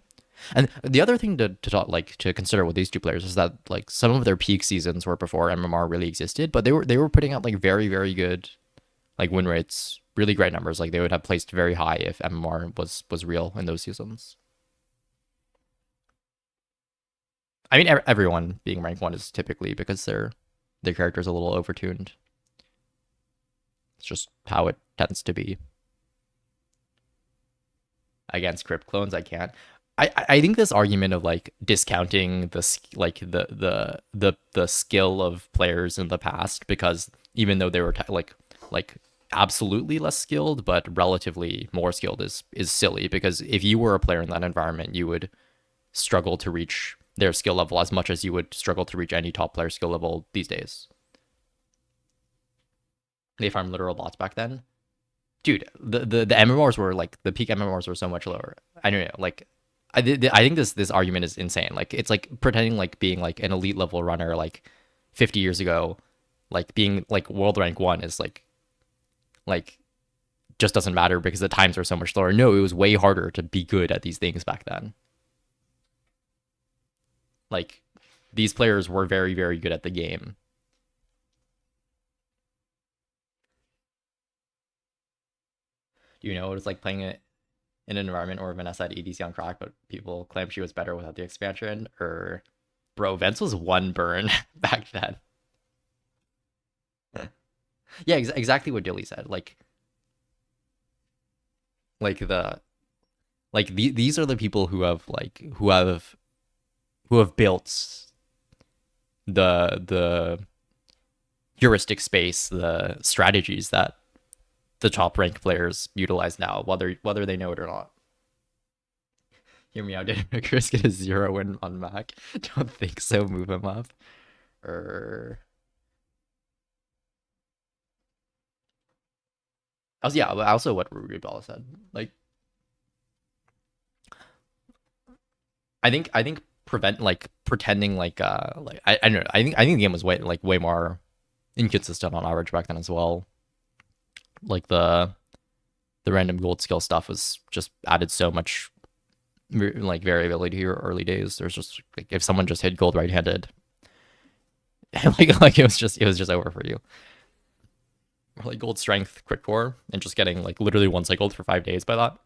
And the other thing to talk, like to consider with these two players is that like some of their peak seasons were before MMR really existed, but they were putting out like very good like win rates, really great numbers. Like they would have placed very high if MMR was real in those seasons. I mean, everyone being ranked one is typically because their character's a little overtuned. It's just how it tends to be. Against crypt clones, I can't. I think this argument of like discounting like the skill of players in the past because even though they were like absolutely less skilled but relatively more skilled is silly because if you were a player in that environment you would struggle to reach their skill level as much as you would struggle to reach any top player skill level these days. They farmed literal bots back then. Dude, the MMRs were like the peak MMRs were so much lower. I don't know, like I think this argument is insane. Like it's like pretending like being like an elite level runner like 50 years ago, like being like world rank one is like just doesn't matter because the times are so much slower. No, it was way harder to be good at these things back then. Like these players were very good at the game. Do you know what it's like playing it in an environment where Vanessa had EDC on crack, but people claim she was better without the expansion? Or bro, Vents was one burn back then. Yeah, exactly what Dilly said. Like the these are the people who have built the heuristic space, the strategies that the top ranked players utilize now, whether they know it or not. Hear me out. Did Chris get a 0 win on Mac? Don't think so. Move him up. Or also, yeah. Also, what Rubella said. Like, I think prevent like pretending like I don't know. I think the game was way more inconsistent on average back then as well. Like the random gold skill stuff was just added so much like variability here early days. There's just like if someone just hit gold right-handed, like it was just over for you. Or like gold strength crit core and just getting like literally one cycled for 5 days by that.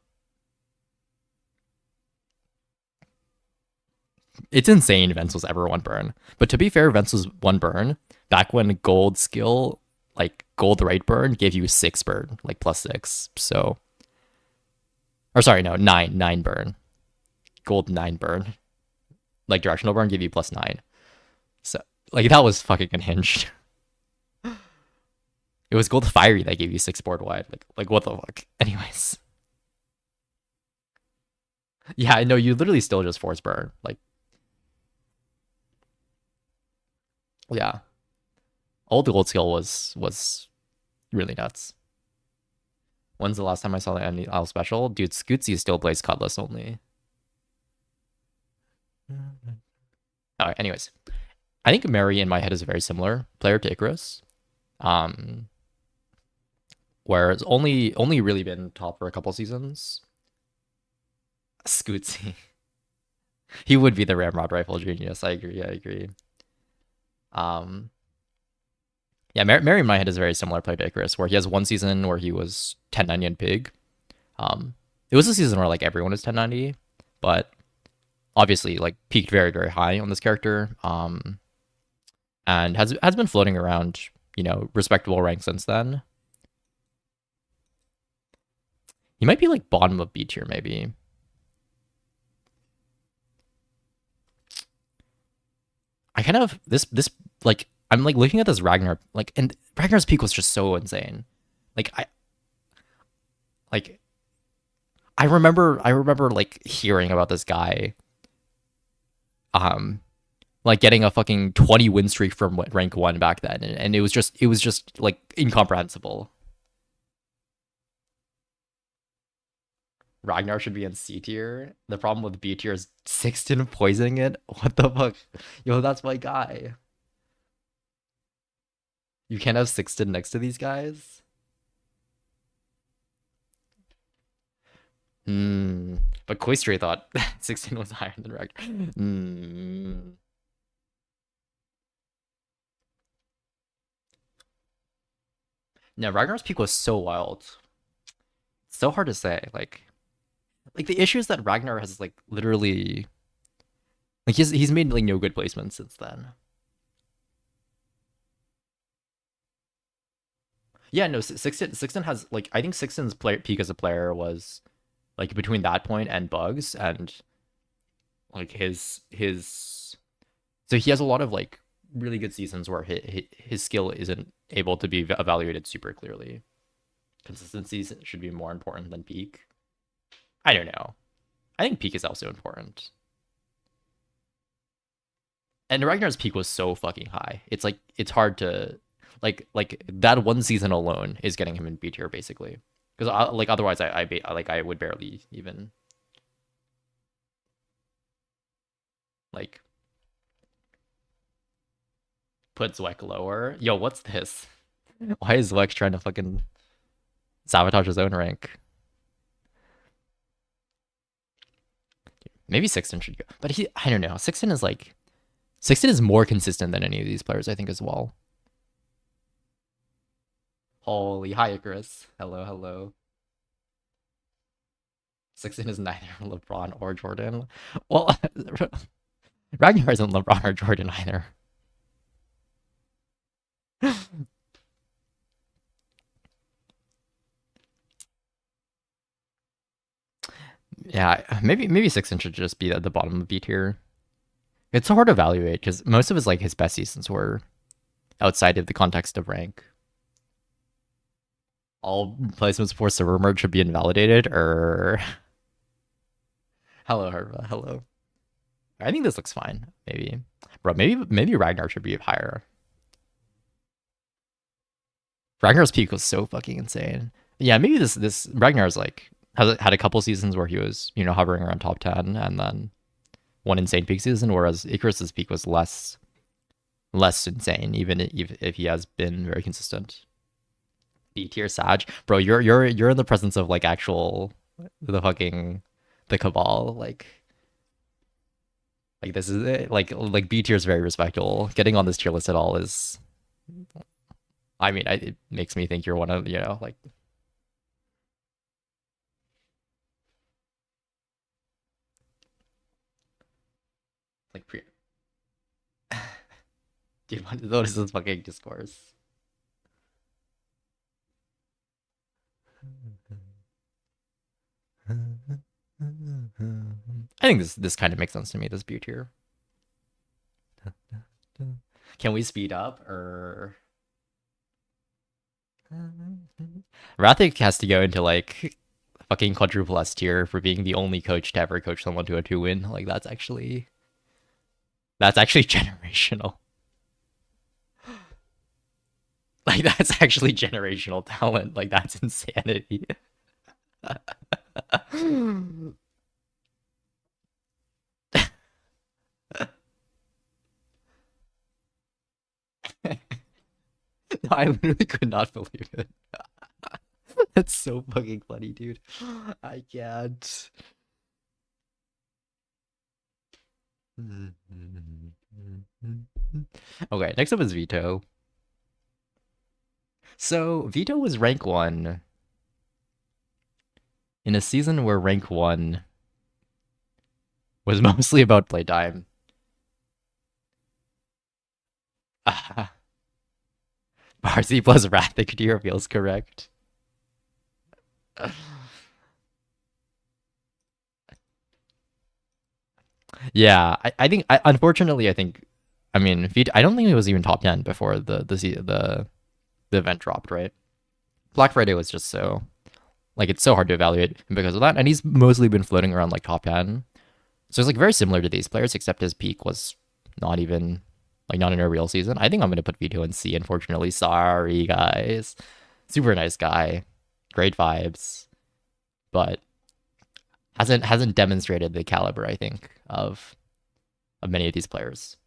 It's insane Vents was ever one burn. But to be fair, Vents was one burn back when gold skill, like gold right burn, gave you 6 burn, like +6. So, or sorry, no, nine burn. Gold 9 burn. Like directional burn gave you +9. So, like that was fucking unhinged. It was gold fiery that gave you 6 board wide. Like what the fuck? Anyways. Yeah, I know you literally still just force burn. Like, yeah. Old gold skill was really nuts. When's the last time I saw the NL special? Dude, Scootsy still plays Cutlass only. Alright, anyways. I think Mary in my head is very similar player to Icarus. Um where it's only really been top for a couple seasons. Scootsy. He would be the Ramrod rifle genius. I agree. Um yeah, Mary in my head is very similar player to Icarus, where he has one season where he was 1090 and big. It was a season where like everyone was 1090, but obviously like peaked very, very high on this character. And has been floating around, respectable rank since then. He might be like bottom of B tier, maybe. I kind of this like I'm like looking at this Ragnar like, and Ragnar's peak was just so insane. Like like I remember like hearing about this guy, um, like getting a fucking 20 win streak from rank 1 back then, and it was just like incomprehensible. Ragnar should be in C tier. The problem with B tier is Sixten poisoning it. What the fuck? Yo, that's my guy. You can't have Sixten next to these guys? Hmm. But Koistri thought 16 was higher than Ragnar. Hmm. No, Ragnar's peak was so wild. It's so hard to say. Like the issue is that Ragnar has like literally like he's made like no good placements since then. Yeah, no, Sixten has like I think Sixten's peak as a player was like between that point and Bugs, and like his so he has a lot of like really good seasons where his skill isn't able to be evaluated super clearly. Consistency should be more important than peak. I don't know. I think peak is also important. And Ragnar's peak was so fucking high. It's like it's hard to like that one season alone is getting him in B tier basically. Because like otherwise I would barely even like put Zweck lower. Yo, what's this? Why is Zweck trying to fucking sabotage his own rank? Maybe Sixten should go, but I don't know. Sixten is more consistent than any of these players, I think, as well. Holy hi, Icarus. Hello. Sixten is neither LeBron or Jordan. Well, Ragnar isn't LeBron or Jordan either. Yeah, maybe Sixten should just be at the bottom of B tier. It's so hard to evaluate because most of his best seasons were outside of the context of rank. All placements for server merge should be invalidated, or hello, Herva, hello. I think this looks fine. Maybe, bro. Maybe Ragnar should be higher. Ragnar's peak was so fucking insane. Yeah, maybe this Ragnar's like has had a couple seasons where he was hovering around top 10, and then one insane peak season, whereas Icarus's peak was less insane, even if he has been very consistent. B tier Sag, bro. You're in the presence of like actual the the cabal. Like this is it. Like B tier is very respectable. Getting on this tier list at all is, I mean, it makes me think you're one of, like pre. Dude, what is this fucking discourse? I think this kind of makes sense to me. This B tier. Can we speed up or? Rathic has to go into like fucking quadruple S tier for being the only coach to ever coach someone to a 2-win. Like that's actually generational. Like that's actually generational talent. Like that's insanity. I literally could not believe it. That's so fucking funny, dude. I can't. Okay, next up is Vito. So Vito was rank 1 in a season where rank 1 was mostly about playtime. Parsi plus Rathic tier feels correct. Yeah, I think unfortunately I mean I don't think it was even top 10 before the event dropped, right? Black Friday was just so like it's so hard to evaluate because of that, and he's mostly been floating around like top 10. So it's like very similar to these players, except his peak was not even like not in a real season. I think I'm gonna put Vito in C. Unfortunately, sorry guys. Super nice guy, great vibes, but hasn't demonstrated the caliber I think of many of these players.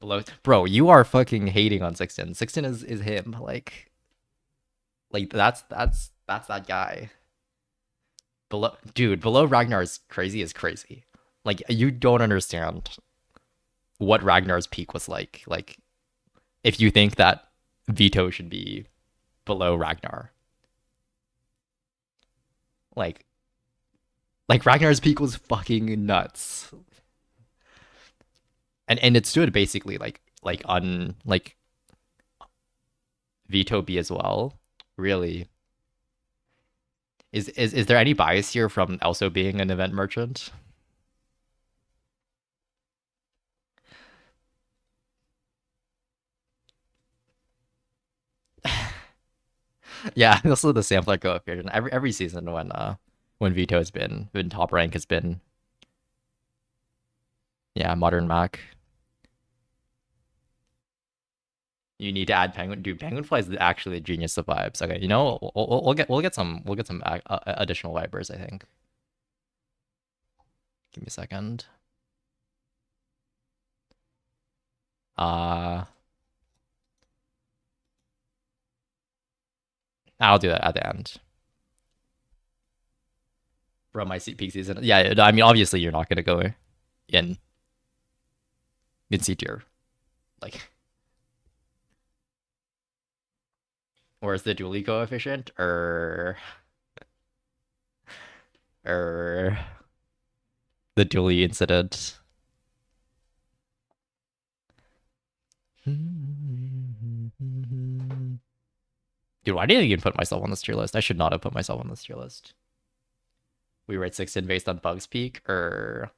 Below, bro, you are fucking hating on Sixten. Sixten is him. Like that's that guy. Below, dude, below Ragnar is crazy as crazy. Like you don't understand what Ragnar's peak was like. Like if you think that Vito should be below Ragnar, like like Ragnar's peak was fucking nuts, and it stood basically like on like Vito B as well. Really, is there any bias here from also being an event merchant? Yeah, also the sampler coefficient. Every season when Vito has been top rank has been, yeah, modern Mac. You need to add Penguin. Dude, Penguin Fly is actually a genius of vibes. Okay, we'll get some additional vibers. I think. Give me a second. Uh, I'll do that at the end. Bro, my peak season. Yeah, I mean, obviously you're not gonna go in in C tier. Like, where's the dually coefficient or the dually incident? Dude, why did I even put myself on this tier list? I should not have put myself on this tier list. We rate Sixten based on Bugs Peak, or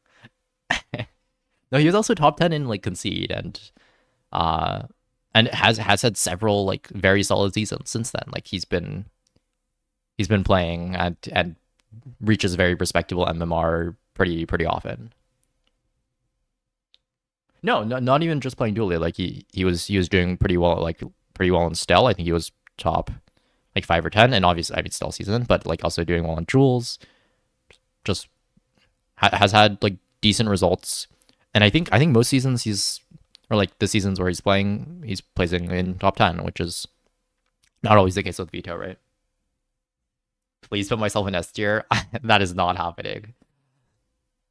no, he was also top 10 in like concede uh and has had several like very solid seasons since then. Like he's been playing and reaches very respectable MMR pretty often. No, not even just playing dually. Like he was doing pretty well in Stell. I think he was top like 5 or 10, and obviously I mean Stell season, but like also doing well in Jewels. Just has had like decent results, and I think most seasons or like the seasons where he's placing in top 10, which is not always the case with Vito, right? Please put myself in S tier. That is not happening.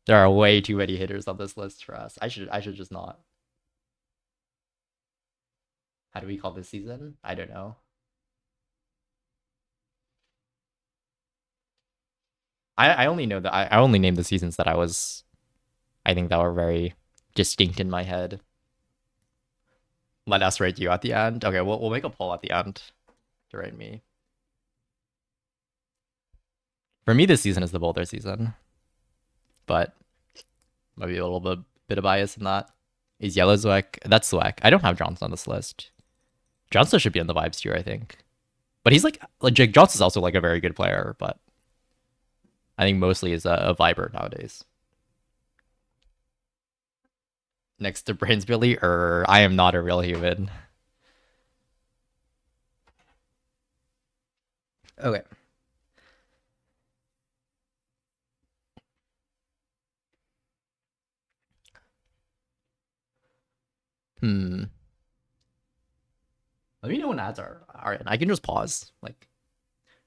There are way too many hitters on this list for us. I should just not. How do we call this season? I don't know. I only know that I only named the seasons that I think that were very distinct in my head. Let us rate you at the end. Okay, we'll make a poll at the end to rate me. For me, this season is the Boulder season, but maybe a little bit of bias in that. Is Yellow Zweck? That's Zweck. I don't have Johnson on this list. Johnson should be in the vibes tier, I think. But he's like Jake Johnson's also like a very good player, but I think mostly is a viber nowadays. Next to Brains Billy, or I am not a real human. Okay. Hmm. Let me know when ads are in. I can just pause. Like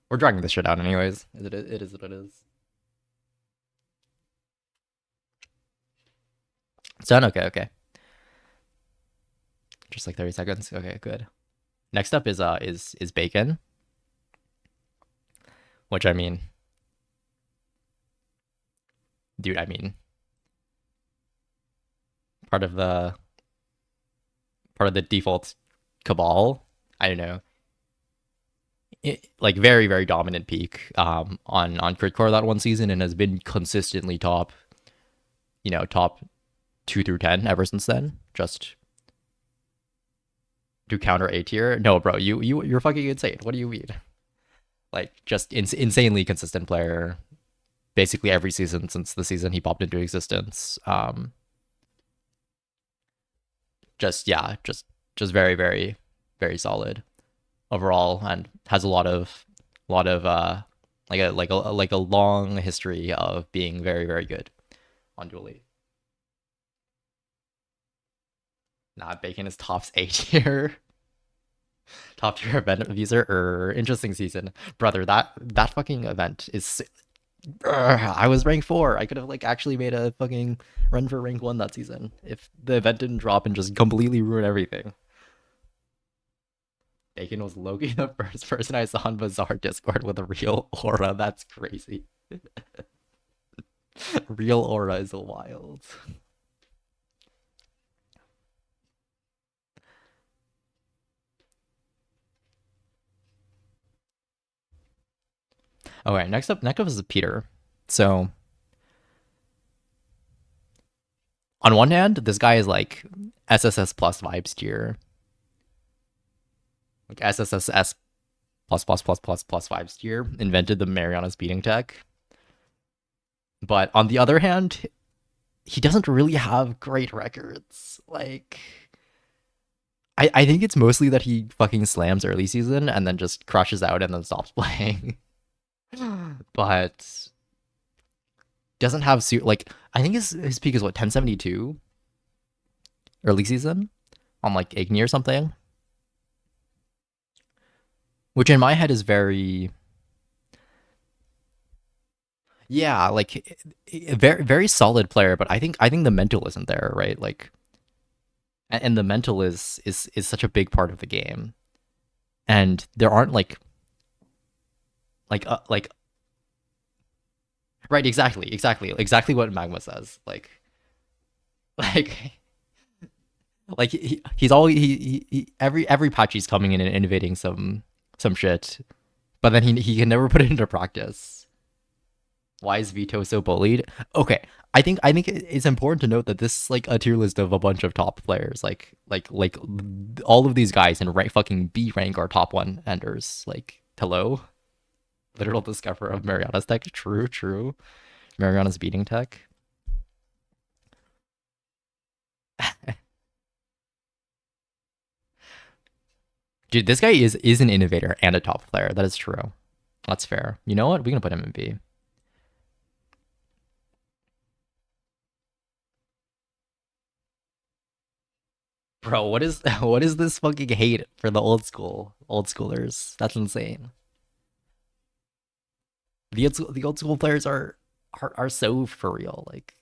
we're dragging this shit out anyways. It is what it is. It's done. Okay. Okay. Just like 30 seconds. Okay. Good. Next up is bacon, which I mean, dude. I mean, part of the part of the default cabal. I don't know. Like very dominant peak on crit core that one season and has been consistently top, top 2 through 10 ever since then. Just to counter A tier. No, bro, you're fucking insane. What do you mean? Like just insanely consistent player basically every season since the season he popped into existence. Just yeah, just very solid overall and has a lot of like a long history of being very good on Dually. Nah, Bacon is tops A tier. Top tier event user or interesting season. Brother, that fucking event is I was rank 4. I could have like actually made a fucking run for rank 1 that season if the event didn't drop and just completely ruin everything. Bacon was Loki the first person I saw on Bazaar Discord with a real aura. That's crazy. Real aura is wild. Okay, next up is Peter. So on one hand, this guy is like SSS plus vibes tier, like SSSS plus vibes tier. Invented the Mariana's beating tech, but on the other hand, he doesn't really have great records. Like I think it's mostly that he fucking slams early season and then just crushes out and then stops playing. But doesn't have like I think his peak is what 1072 early season on like Igni or something, which in my head is very yeah like very solid player. But I think the mental isn't there, right? Like and the mental is such a big part of the game, and there aren't like right exactly what Magma says like like he's all every patch he's coming in and innovating some shit, but then he can never put it into practice. Why is Vito so bullied? Okay, I think it's important to note that this is like a tier list of a bunch of top players. Like all of these guys in rank fucking B rank are top one enders. Like hello, literal discoverer of Mariana's tech. True. Mariana's beating tech. Dude, this guy is an innovator and a top player. That is true. That's fair. You know what? We can put him in B. Bro, what is what is this fucking hate for the old schoolers? That's insane. The old school players are so for real. Like,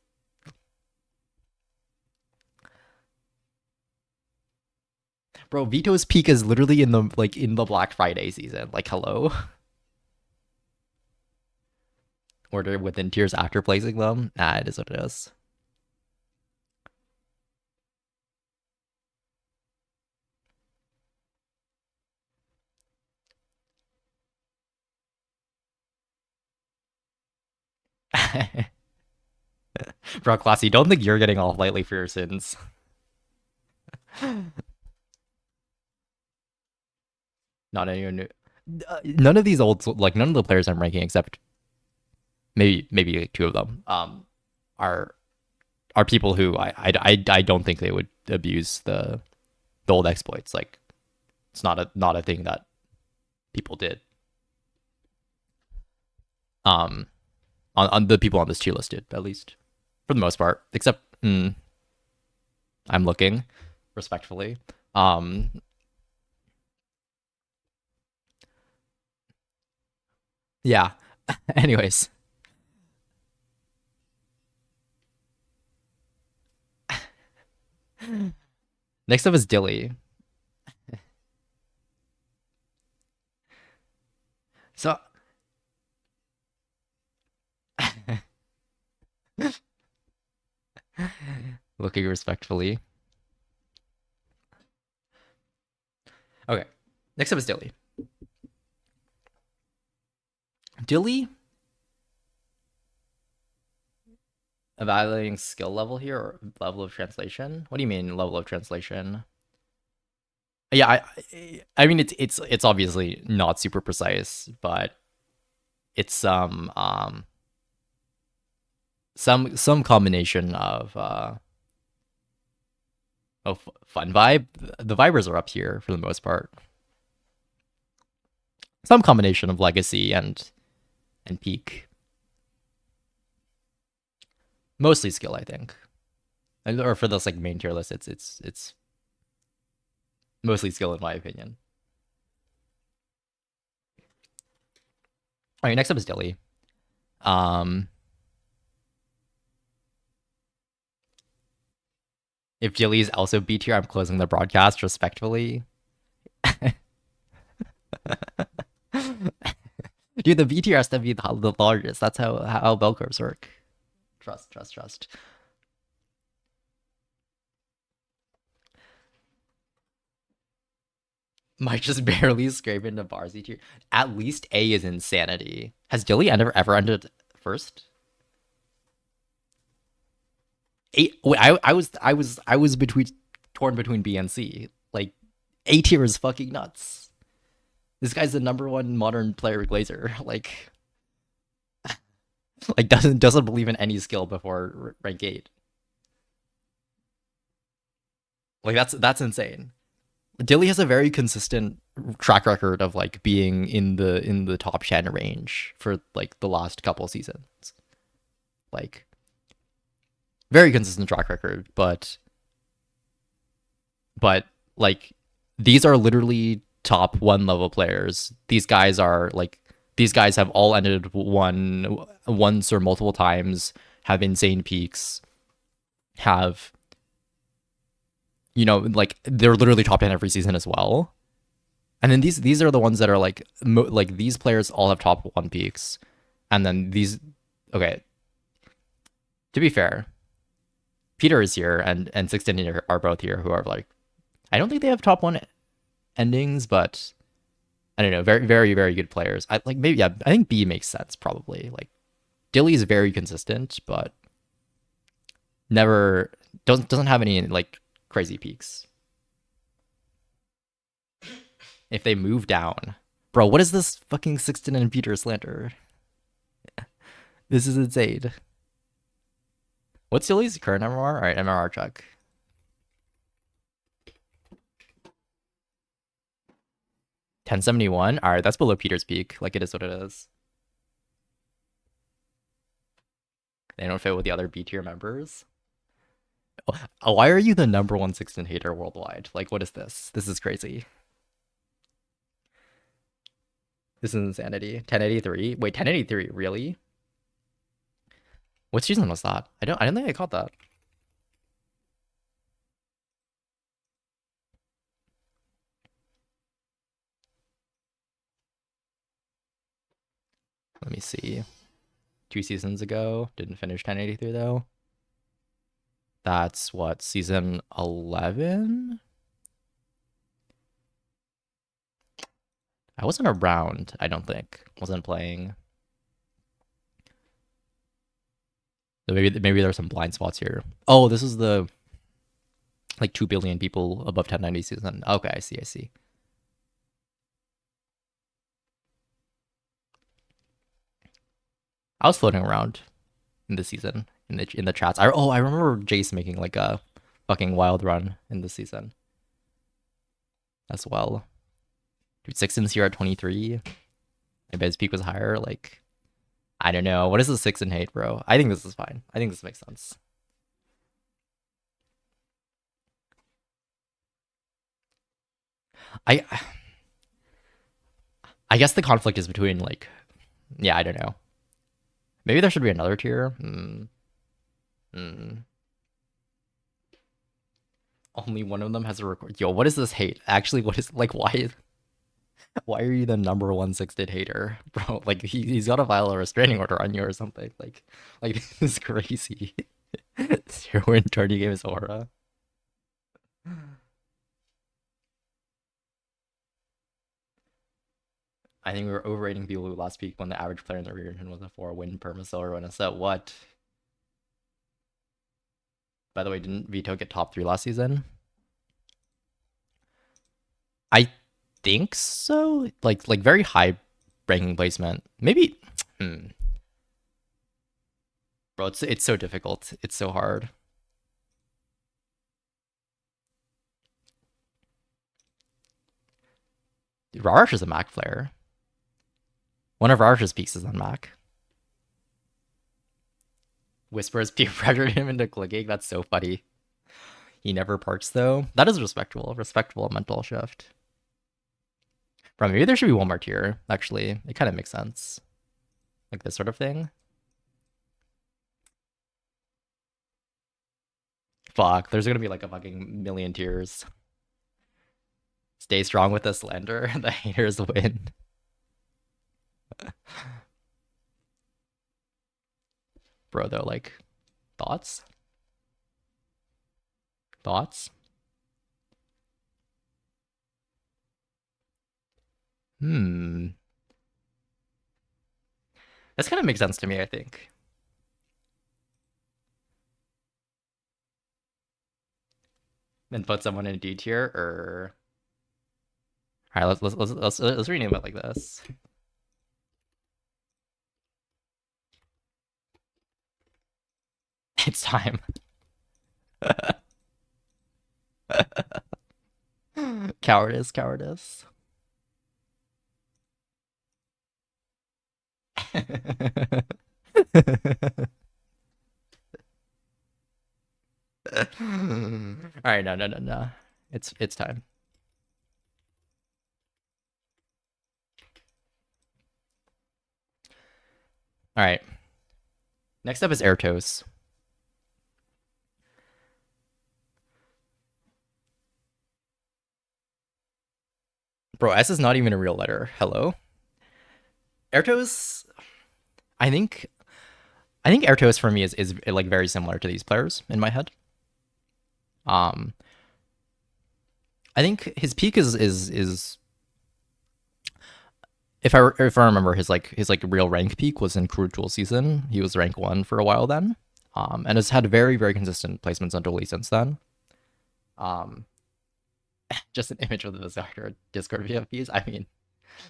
bro, Vito's peak is literally in the Black Friday season. Like, hello, order within tiers after placing them. Nah, it is what it is. Bro, Classy, don't think you're getting off lightly for your sins. Not anyone new. None of these old, like none of the players I'm ranking except maybe like two of them are people who I don't think they would abuse the old exploits. Like, it's not a thing that people did. Um, on the people on this tier list did, at least for the most part, except I'm looking respectfully. Um, yeah. Anyways, next up is Dilly. So looking respectfully. Okay. Next up is Dilly. Dilly, evaluating skill level here or level of translation? What do you mean level of translation? Yeah, I mean it's obviously not super precise, but it's some combination of fun vibe. The vibers are up here for the most part. Some combination of legacy and peak. Mostly skill, I think. Or for this like main tier list, it's mostly skill in my opinion. All right, next up is Dilly. Um, if Dilly is also B tier, I'm closing the broadcast respectfully. Dude, the B tier has to be the largest. That's how bell curves work. Trust, trust, trust. Might just barely scrape into Barzy tier. At least A is insanity. Has Dilly ever ended first? Eight. Wait, I was between torn between B and C. Like, A tier is fucking nuts. This guy's the number one modern player Glazer. Like doesn't believe in any skill before rank 8. Like, that's insane. Dilly has a very consistent track record of like being in the top 10 range for like the last couple seasons. Like, very consistent track record, but like these are literally top one level players. These guys have all ended once or multiple times, have insane peaks, have like they're literally top 10 every season as well. And then these are the ones that are like these players all have top one peaks. And then these, okay, to be fair, Peter is here and 16 are both here, who are like, I don't think they have top one endings, but I don't know, very, very, very good players. I like maybe, yeah, I think B makes sense probably. Like, Dilly is very consistent, but never doesn't have any like crazy peaks. If they move down, bro, what is this fucking 16 and Peter slander? This is insane. What's Dilly's current MMR? All right, MMR check. 1071. All right, that's below Peter's peak. Like, it is what it is. They don't fit with the other B tier members. Oh, why are you the number one 16 hater worldwide? Like, what is this? This is crazy. This is insanity. 1083. Wait, 1083, really? What season was that? I don't think I caught that. Let me see. 2 seasons ago. Didn't finish 1083 though. That's what, season 11? I wasn't around, I don't think. Wasn't playing. So maybe there's some blind spots here. Oh, this is the like 2 billion people above 1090 season. Okay, I see, I see. I was floating around in the season in the chats. I remember Jace making like a fucking wild run in the season as well. Dude, Sixton's here at 23. I bet his peak was higher. Like, I don't know. What is the 6 and hate, bro? I think this is fine. I think this makes sense. I I guess the conflict is between like, yeah, I don't know. Maybe there should be another tier. Only one of them has a record. Yo, what is this hate? Actually, what is like? Why are you the number one 6-dit hater, bro? Like he's got to file a restraining order on you or something. Like this is crazy. Zero win 30 games aura. I think we were overrating people who last week when the average player in the region was a 4-win perma win a set. What? By the way, didn't Vito get top 3 last season? I think so. Like very high ranking placement. Maybe. Bro, it's so difficult. It's so hard. Dude, Rarash is a Mac player. One of Rarash's peaks is on Mac. Whispers peer pressured him into clicking. That's so funny. He never parks though. That is respectable. Respectable mental shift. Bro, maybe there should be one more tier. Actually, it kind of makes sense. Like this sort of thing. Fuck, there's gonna be like a fucking million tiers. Stay strong with the slander. The haters win. Bro, though, like, thoughts? Thoughts? This kind of makes sense to me, I think. Then put someone in a D tier, or all right, let's rename it like this. It's time. Cowardice, cowardice. All right, no. It's time. All right. Next up is Airtos. Bro, S is not even a real letter. Hello. Airtos. I think Airtos for me is like very similar to these players in my head. I think his peak is if I remember his real rank peak was in Crude Tool season. He was rank 1 for a while then, and has had very very consistent placements on Dually since then. Just an image of the bazaar Discord VFPs. I mean,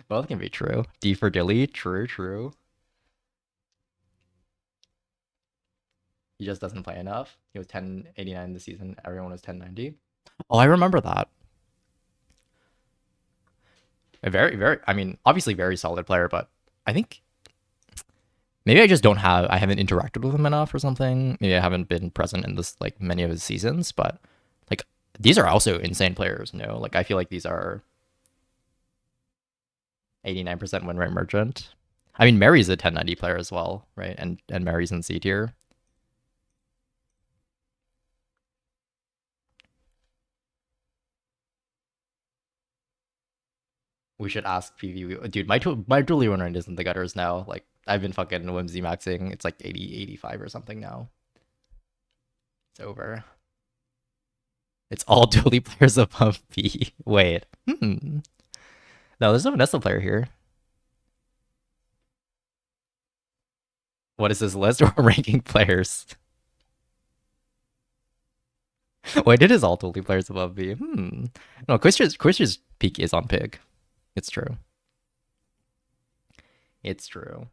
both can be true. D for Dilly, true. He just doesn't play enough. He was 1089 this season. Everyone was 1090. Oh, I remember that. A very, I mean, obviously very solid player, but I think maybe I haven't interacted with him enough or something. Maybe I haven't been present in this like many of his seasons, but like these are also insane players, you know? Like I feel like these are 89% win rate merchant. I mean, Mary's a 1090 player as well, right? And Mary's in C tier. We should ask PV. Dude, my dually win rate isn't the gutters now. Like, I've been fucking whimsy maxing. It's like 80, 85 or something now. It's over. It's all dually players above P. Wait. No, there's no Vanessa player here. What is this list? We're ranking players. Wait, it is all dually players above B. No, Quisher's peak is on Pig. It's true. It's true.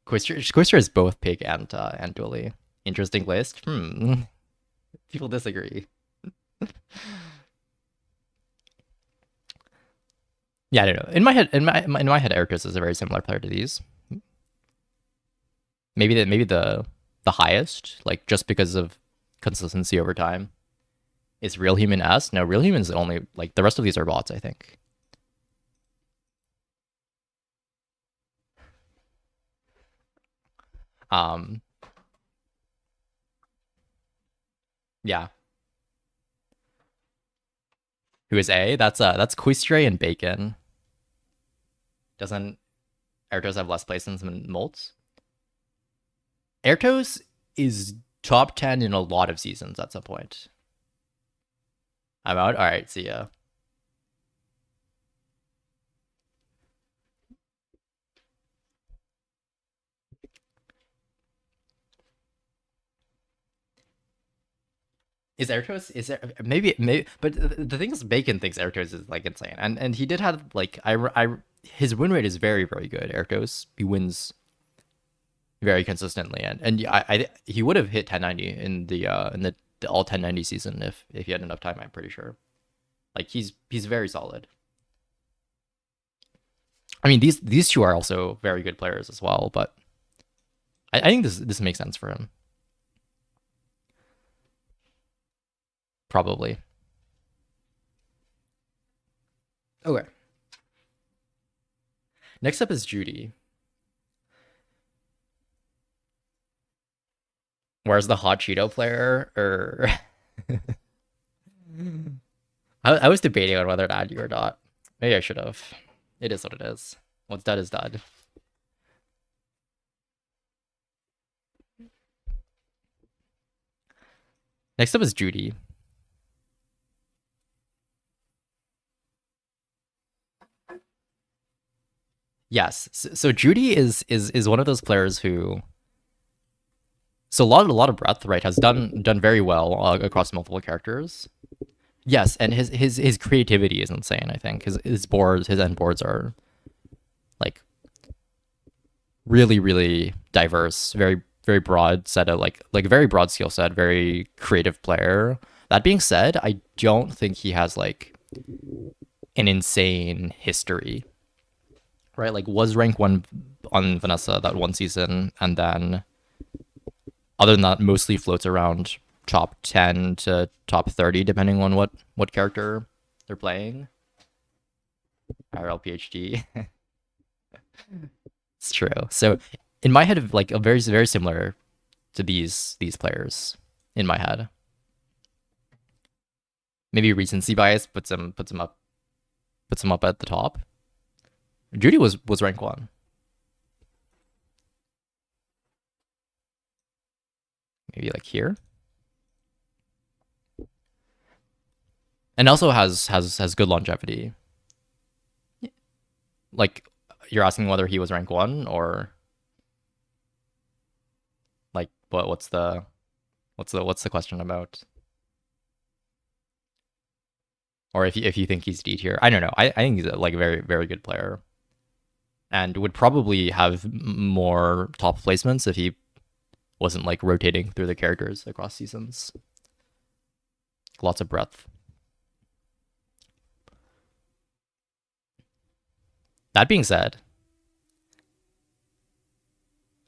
Quisher is both Pig and dually. Interesting list. People disagree. Yeah, I don't know. In my head, Ericus is a very similar player to these. Maybe the highest, like just because of consistency over time, is Real Human S. No, Real Human's only like the rest of these are bots, I think. Um, yeah. Who is A? That's Quistray and Bacon. Doesn't Ertos have less placements than Molts? Ertos is top 10 in a lot of seasons at some point. I'm out. All right, see ya. Is Ertos is there maybe but the thing is Bacon thinks Ertos is like insane and he did have like I his win rate is very good. Ertos he wins very consistently and I he would have hit 1090 in the all 1090 season if he had enough time. I'm pretty sure. Like he's very solid. I mean these two are also very good players as well, but I think this makes sense for him. Probably. Okay. Next up is Judy. Where's the hot Cheeto player? Or I was debating on whether to add you or not. Maybe I should have. It is what it is. What's dead is dead. Next up is Judy. Yes. So Judy is one of those players who so a lot of breadth, right, has done very well across multiple characters. Yes, and his creativity is insane. I think his end boards are like really diverse, very broad set of like very broad skill set, very creative player. That being said, I don't think he has like an insane history, right? Like was rank one on Vanessa that one season, and then other than that, mostly floats around top 10 to top 30, depending on what character they're playing. IRL PhD. It's true. So in my head, like a very similar to these players in my head. Maybe recency bias puts him up at the top. Judy was rank one. Maybe like here. And also has good longevity. Like you're asking whether he was rank one or like what's the question about? Or if you think he's D tier, I don't know. I think he's a like very good player, and would probably have more top placements if he wasn't like rotating through the characters across seasons. Lots of breadth. That being said,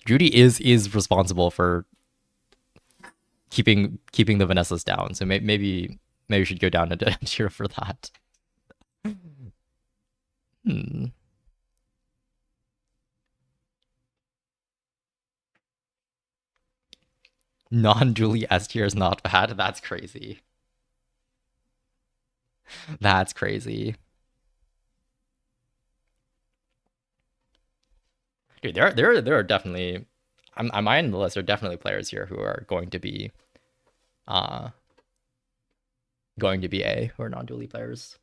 Judy is responsible for keeping the Vanessas down. So maybe Maybe we should go down a tier for that. Hmm. Non-dually S tier is not bad. That's crazy. That's crazy. Dude, there are definitely I'm eyeing the list. There are definitely players here who are uh going to be A who are non-dually players.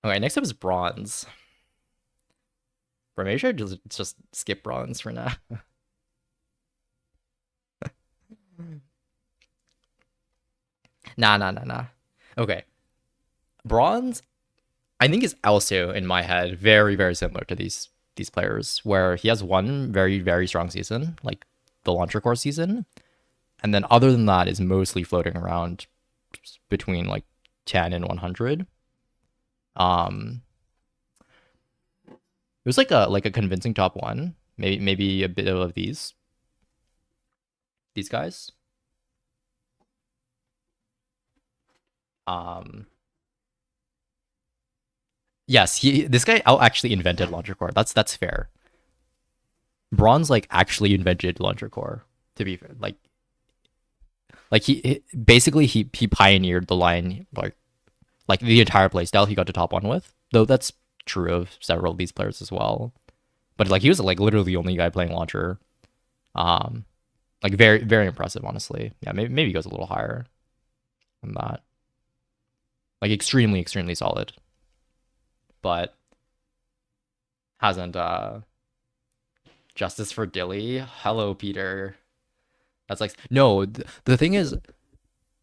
Okay, next up is bronze. Bro, maybe should just skip bronze for now. Nah. Okay, bronze. I think is also in my head very similar to these players, where he has one very strong season, like the launcher core season, and then other than that is mostly floating around between like 10 and 100. Um, it was like a convincing top one, maybe a bit of these guys. Um, yes, this guy out actually invented launcher core. That's fair. Bronze like actually invented launcher core. To be fair, like he basically he pioneered the line like the entire playstyle he got to top one with. Though that's true of several of these players as well. But like he was like literally the only guy playing launcher. Um, like very impressive, honestly. Yeah, maybe he goes a little higher than that. Like extremely solid, but hasn't justice for Dilly. Hello, Peter. That's like no. The thing is,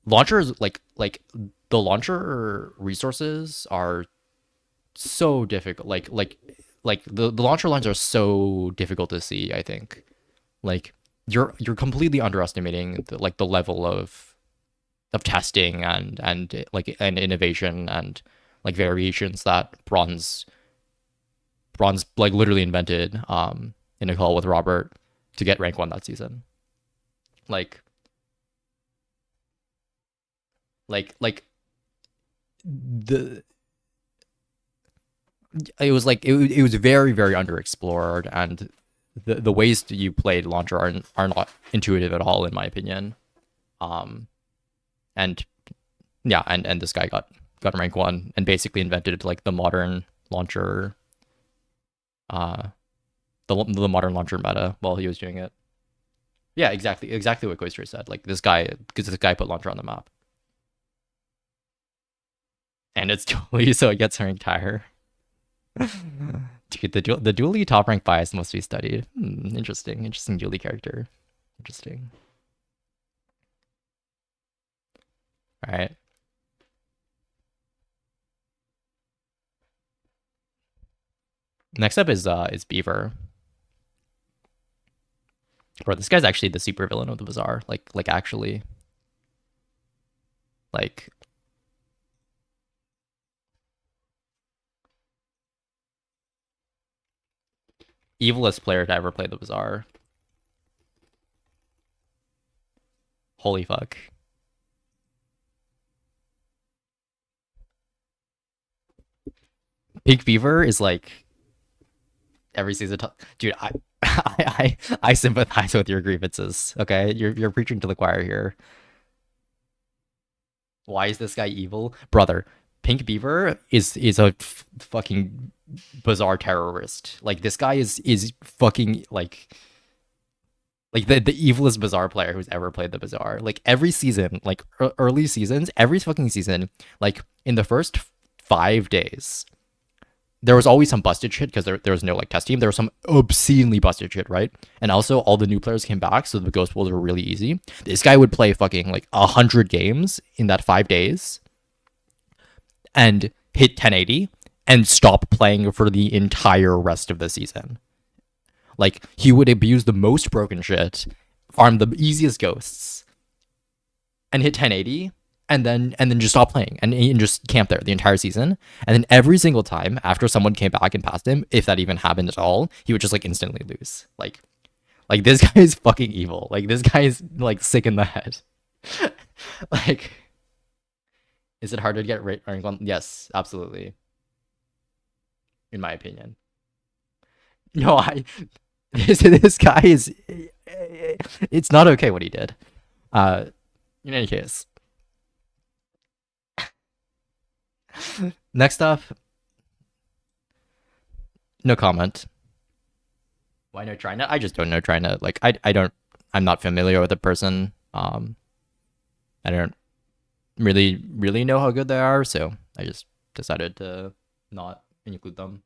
launchers like the launcher resources are so difficult. Like the launcher lines are so difficult to see. I think like you're completely underestimating the level of testing and like and innovation and like variations that bronze like literally invented in a call with Robert to get rank one that season. Like like the it was like it was very underexplored, and the ways that you played launcher are not intuitive at all in my opinion. Um and yeah, and this guy got rank one and basically invented like the modern launcher uh the modern launcher meta while he was doing it. Yeah, exactly what Koister said. Like this guy, because this guy put launcher on the map, and it's totally so it gets ranked higher. Dude, the dually top rank bias must be studied. Interesting dually character. Interesting. All right. Next up is Beaver. Bro, this guy's actually the super villain of the bazaar. Like actually, like evilest player to ever play the bazaar. Holy fuck. Pink Beaver is like every season. Dude, I sympathize with your grievances. Okay, you're preaching to the choir here. Why is this guy evil, brother? Pink Beaver is a fucking bizarre terrorist. Like this guy is fucking like the evilest bazaar player who's ever played the bazaar. Like every season, like early seasons, every fucking season, like in the first 5 days, there was always some busted shit because there was no like test team. There was some obscenely busted shit, right? And also all the new players came back, so the ghost pools were really easy. This guy would play fucking like 100 games in that 5 days and hit 1080 and stop playing for the entire rest of the season. Like he would abuse the most broken shit, farm the easiest ghosts, and hit 1080 and then just stop playing and just camp there the entire season. And then every single time after someone came back and passed him, if that even happened at all, he would just like instantly lose. Like this guy is fucking evil. Like this guy is like sick in the head. Like, is it harder to get rank one? Yes, absolutely. In my opinion. No, I this guy is. It's not okay what he did. Uh, in any case, next up, no comment. Why no TriNet? I just don't know TriNet. Like I don't. I'm not familiar with the person. I don't really know how good they are, so I just decided to not include them.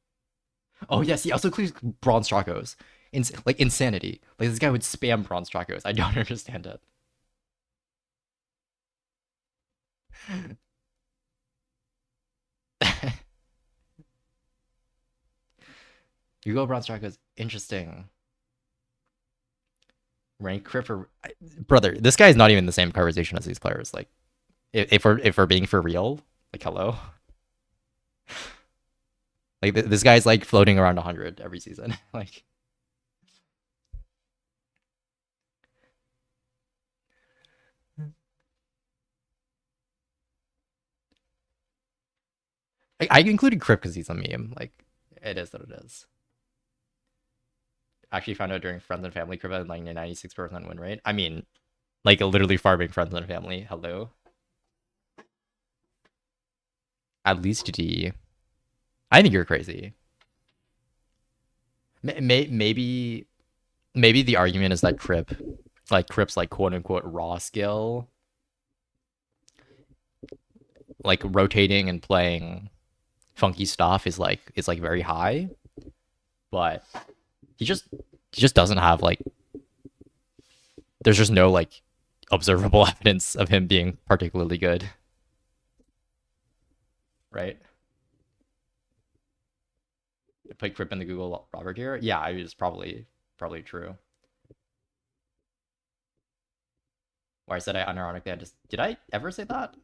Oh yes, he also includes bronze Chacos. Like insanity. Like this guy would spam bronze Chacos. I don't understand it. You go bronze Chacos. Interesting. Rank crit for brother. This guy is not even the same conversation as these players. Like if we're being for real, like hello. Like this guy's like floating around 100 every season. Like I included Crip because he's a meme. Like it is what it is. Actually found out during friends and family Crip had like a 96% win rate. I mean, like literally farming friends and family. Hello. At least D. I think you're crazy. Maybe the argument is that Crip's like quote unquote raw skill, like rotating and playing funky stuff is like very high, but he just doesn't have like there's just no like observable evidence of him being particularly good, right? Put Crip in the Google Robert here. Yeah, I was probably true. Where I said I unironically had just did I ever say that?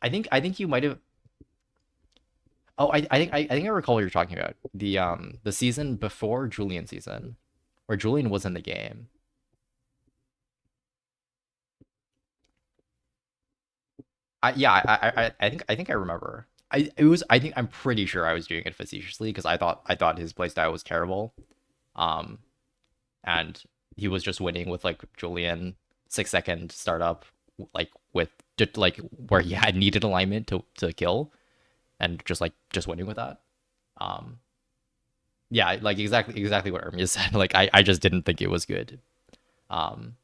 I think you might have. Oh, I think I recall what you're talking about. The season before Julian season, where Julian was in the game. I think I remember. I'm pretty sure I was doing it facetiously because I thought his playstyle was terrible. Um, and he was just winning with like Julian 6 second startup, like with just like where he had needed alignment to kill, and just winning with that. Um, yeah, like exactly what Ermias said. Like I just didn't think it was good. Um,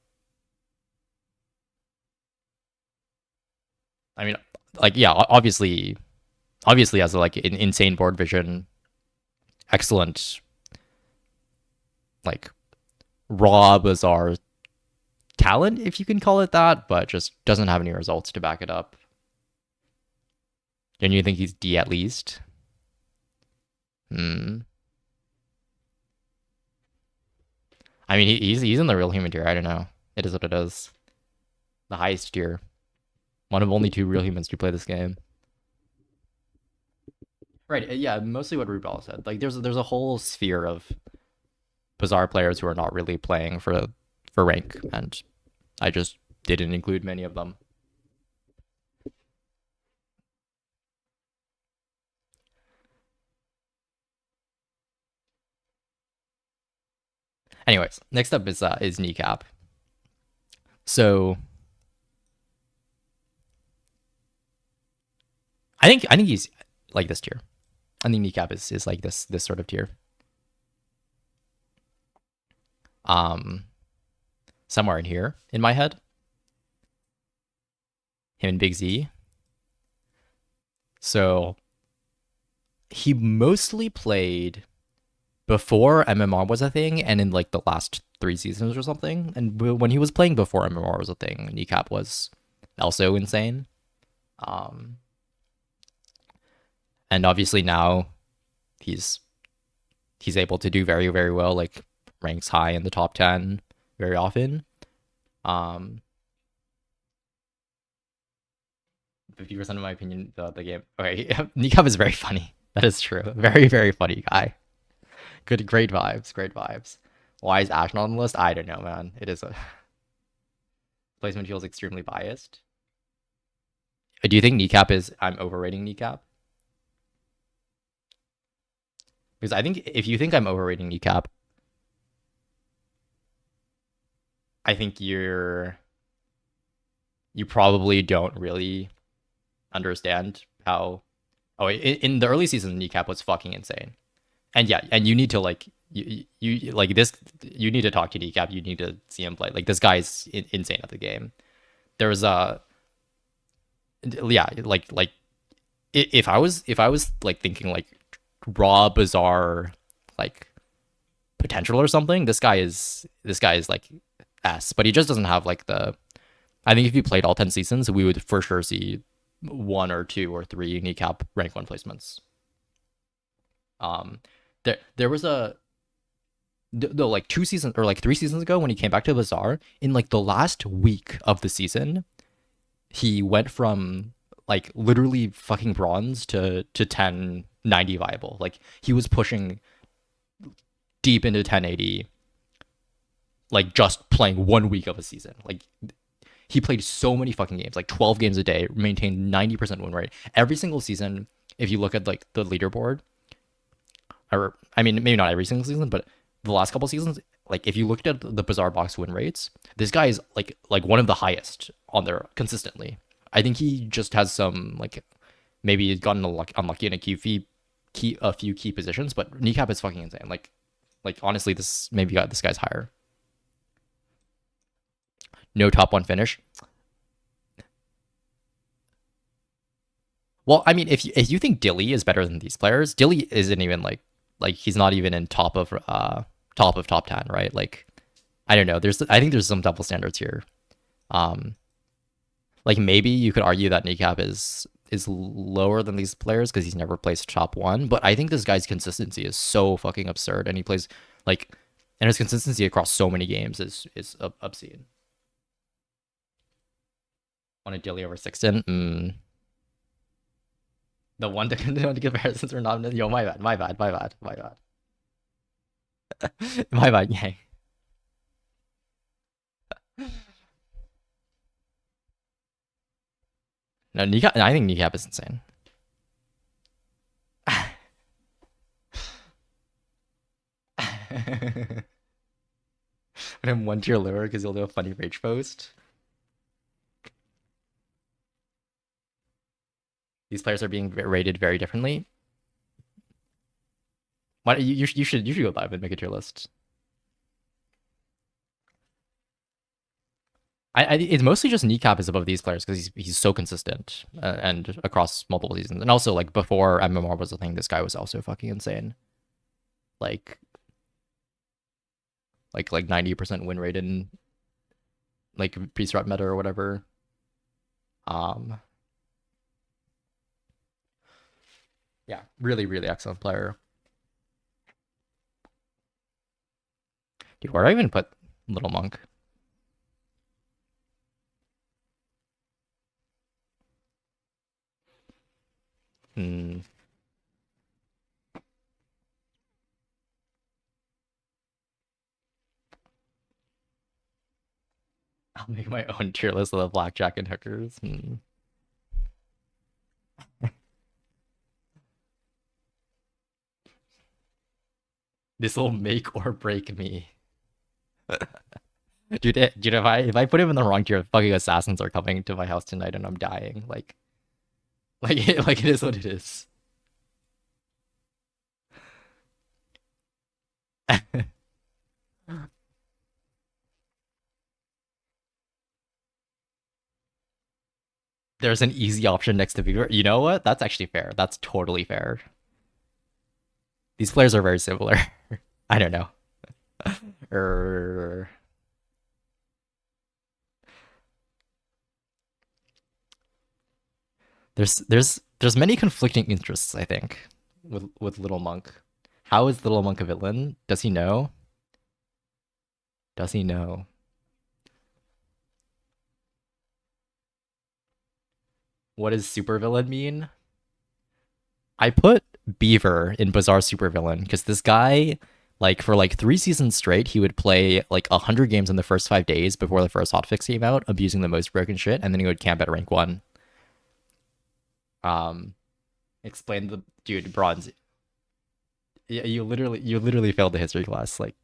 I mean, like yeah, obviously has like insane board vision, excellent like raw bazaar talent, if you can call it that, but just doesn't have any results to back it up. Don't you think he's D at least? Hmm. I mean, he's in the real human tier. I don't know. It is what it is. The highest tier. One of only two real humans to play this game. Right. Yeah. Mostly what Rubal said. Like, there's a whole sphere of bizarre players who are not really playing for rank, and I just didn't include many of them. Anyways, next up is kneecap. So I think he's like this tier. I think kneecap is like this sort of tier. Um, somewhere in here in my head, him and Big Z. So he mostly played before MMR was a thing, and in like the last 3 seasons or something. And when he was playing before MMR was a thing, kneecap was also insane. Um, and obviously now he's he's able to do very well, like ranks high in the top 10 very often. Um, 50% of my opinion, the game. Okay, Nikab is very funny. That is true. Very funny guy. Good, great vibes. Great vibes. Why is Ash not on the list? I don't know, man. It is a Placement feels extremely biased. Do you think kneecap is I'm overrating kneecap? Because I think if you think I'm overrating kneecap, I think you probably don't really understand how. Oh, in the early season, kneecap was fucking insane. And yeah, and you need to like you like this. You need to talk to kneecap. You need to see him play. Like this guy's insane at the game. There's a yeah, like if I was like thinking like raw bazaar like potential or something, this guy is like S, but he just doesn't have like the. I think if you played all 10 seasons, we would for sure see one or two or three kneecap rank one placements. Um, there was a no like 2 seasons or like 3 seasons ago when he came back to Bazaar in like the last week of the season, he went from like literally fucking bronze to 1090 viable. Like he was pushing deep into 1080 like just playing 1 week of a season. Like he played so many fucking games, like 12 games a day, maintained 90% win rate. Every single season, if you look at like the leaderboard, or I mean, maybe not every single season, but the last couple seasons, like if you looked at the Bazaar box win rates, this guy is like one of the highest on there consistently. I think he just has some like maybe he's gotten unlucky in a few key positions, but kneecap is fucking insane. Like honestly, this maybe got this guy's higher. No top one finish. Well, I mean, if you think Dilly is better than these players, Dilly isn't even like he's not even in top of top 10, right? Like I don't know. I think there's some double standards here. Um, like maybe you could argue that kneecap is lower than these players because he's never placed top one, but I think this guy's consistency is so fucking absurd, and he plays like and his consistency across so many games is obscene. On a Dilly over Sixton, the one to, the one to comparisons are not. Yo, my bad, my bad, my bad, my bad, my bad. Yeah. No, kneecap. I think kneecap is insane. But I'm one tier lower because you'll do a funny rage post. These players are being rated very differently. Why you should go live and make a tier list. It's mostly just kneecap is above these players because he's so consistent and across multiple seasons, and also like before MMR was a thing, this guy was also fucking insane. Like like 90% win rate in like pre-strat meta or whatever. Um, yeah, really really excellent player. Dude, where do I even put Little Monk? Hmm. I'll make my own tier list of the blackjack and hookers. Hmm. This will make or break me. Dude, if I put him in the wrong tier, fucking assassins are coming to my house tonight and I'm dying. Like it is what it is. There's an easy option next to Beaver. You know what? That's actually fair. That's totally fair. These players are very similar. I don't know. Er, there's many conflicting interests, I think, with Little Monk. How is Little Monk a villain? Does he know? Does he know? What does supervillain mean? I put Beaver in Bazaar supervillain because this guy Like for like 3 seasons straight, he would play like 100 games in the first 5 days before the first hotfix came out, abusing the most broken shit, and then he would camp at rank one. Um, explain the dude bronze. Yeah, you literally failed the history class. Like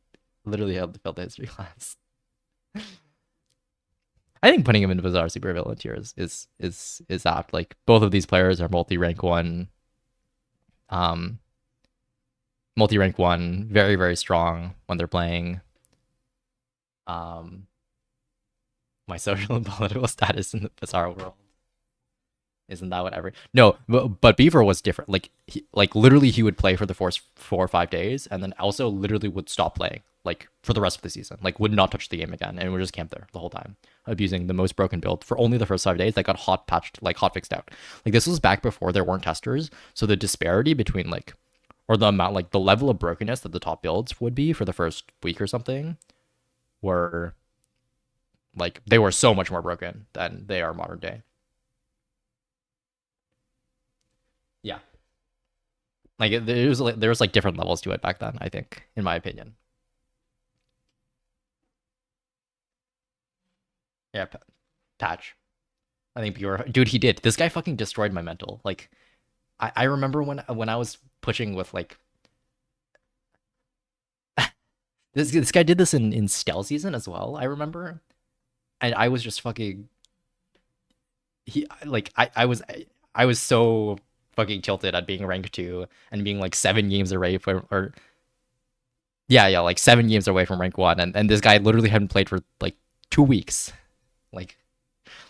literally failed the history class. I think putting him in Bazaar super villain tier is apt. Like both of these players are multi-rank one, um, multi-rank one, very very strong when they're playing. Um, my social and political status in the Bazaar world. Isn't that whatever? No, but Beaver was different. Like literally, he would play for the first 4 or 5 days, and then also literally would stop playing like for the rest of the season. Like would not touch the game again, and would just camp there the whole time, abusing the most broken build for only the first 5 days. That got hot patched, like hot fixed out. Like this was back before there weren't testers, so the disparity between like, or the amount, like the level of brokenness that the top builds would be for the first week or something, were like they were so much more broken than they are modern day. Yeah. Like there was like different levels to it back then, I think, in my opinion. Yeah, patch. I think pure dude, he did. This guy fucking destroyed my mental. Like I remember when I was pushing with like this guy did this in Stell season as well, I remember. And I was just fucking he like I was so fucking tilted at being ranked two and being like 7 games away from or yeah, like 7 games away from rank one, and this guy literally hadn't played for like 2 weeks.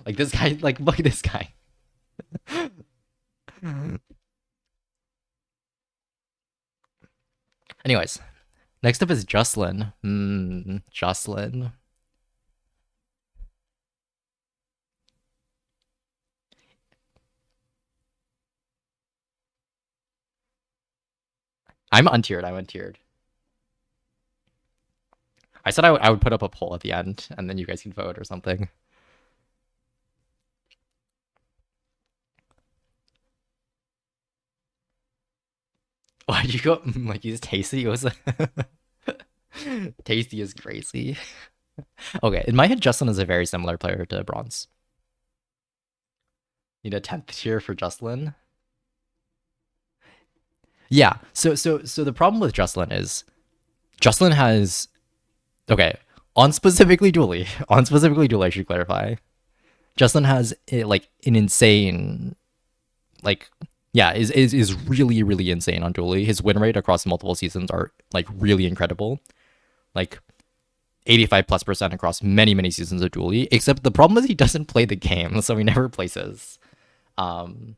Like this guy, like look at this guy. Anyways, next up is Jocelyn. Jocelyn. I'm untiered. I'm untiered. I said I would put up a poll at the end, and then you guys can vote or something. Why'd you go like he's tasty? It was tasty is crazy. Okay, in my head, Jocelyn is a very similar player to Bronze. Need a 10th tier for Jocelyn. Yeah. So the problem with Jocelyn is Jocelyn has okay on specifically Dually on specifically Dually. I should clarify. Jocelyn has like an insane like yeah is really really insane on Dually. His win rate across multiple seasons are like really incredible. Like 85+% across many many seasons of Dually. Except the problem is he doesn't play the game, so he never places. Um,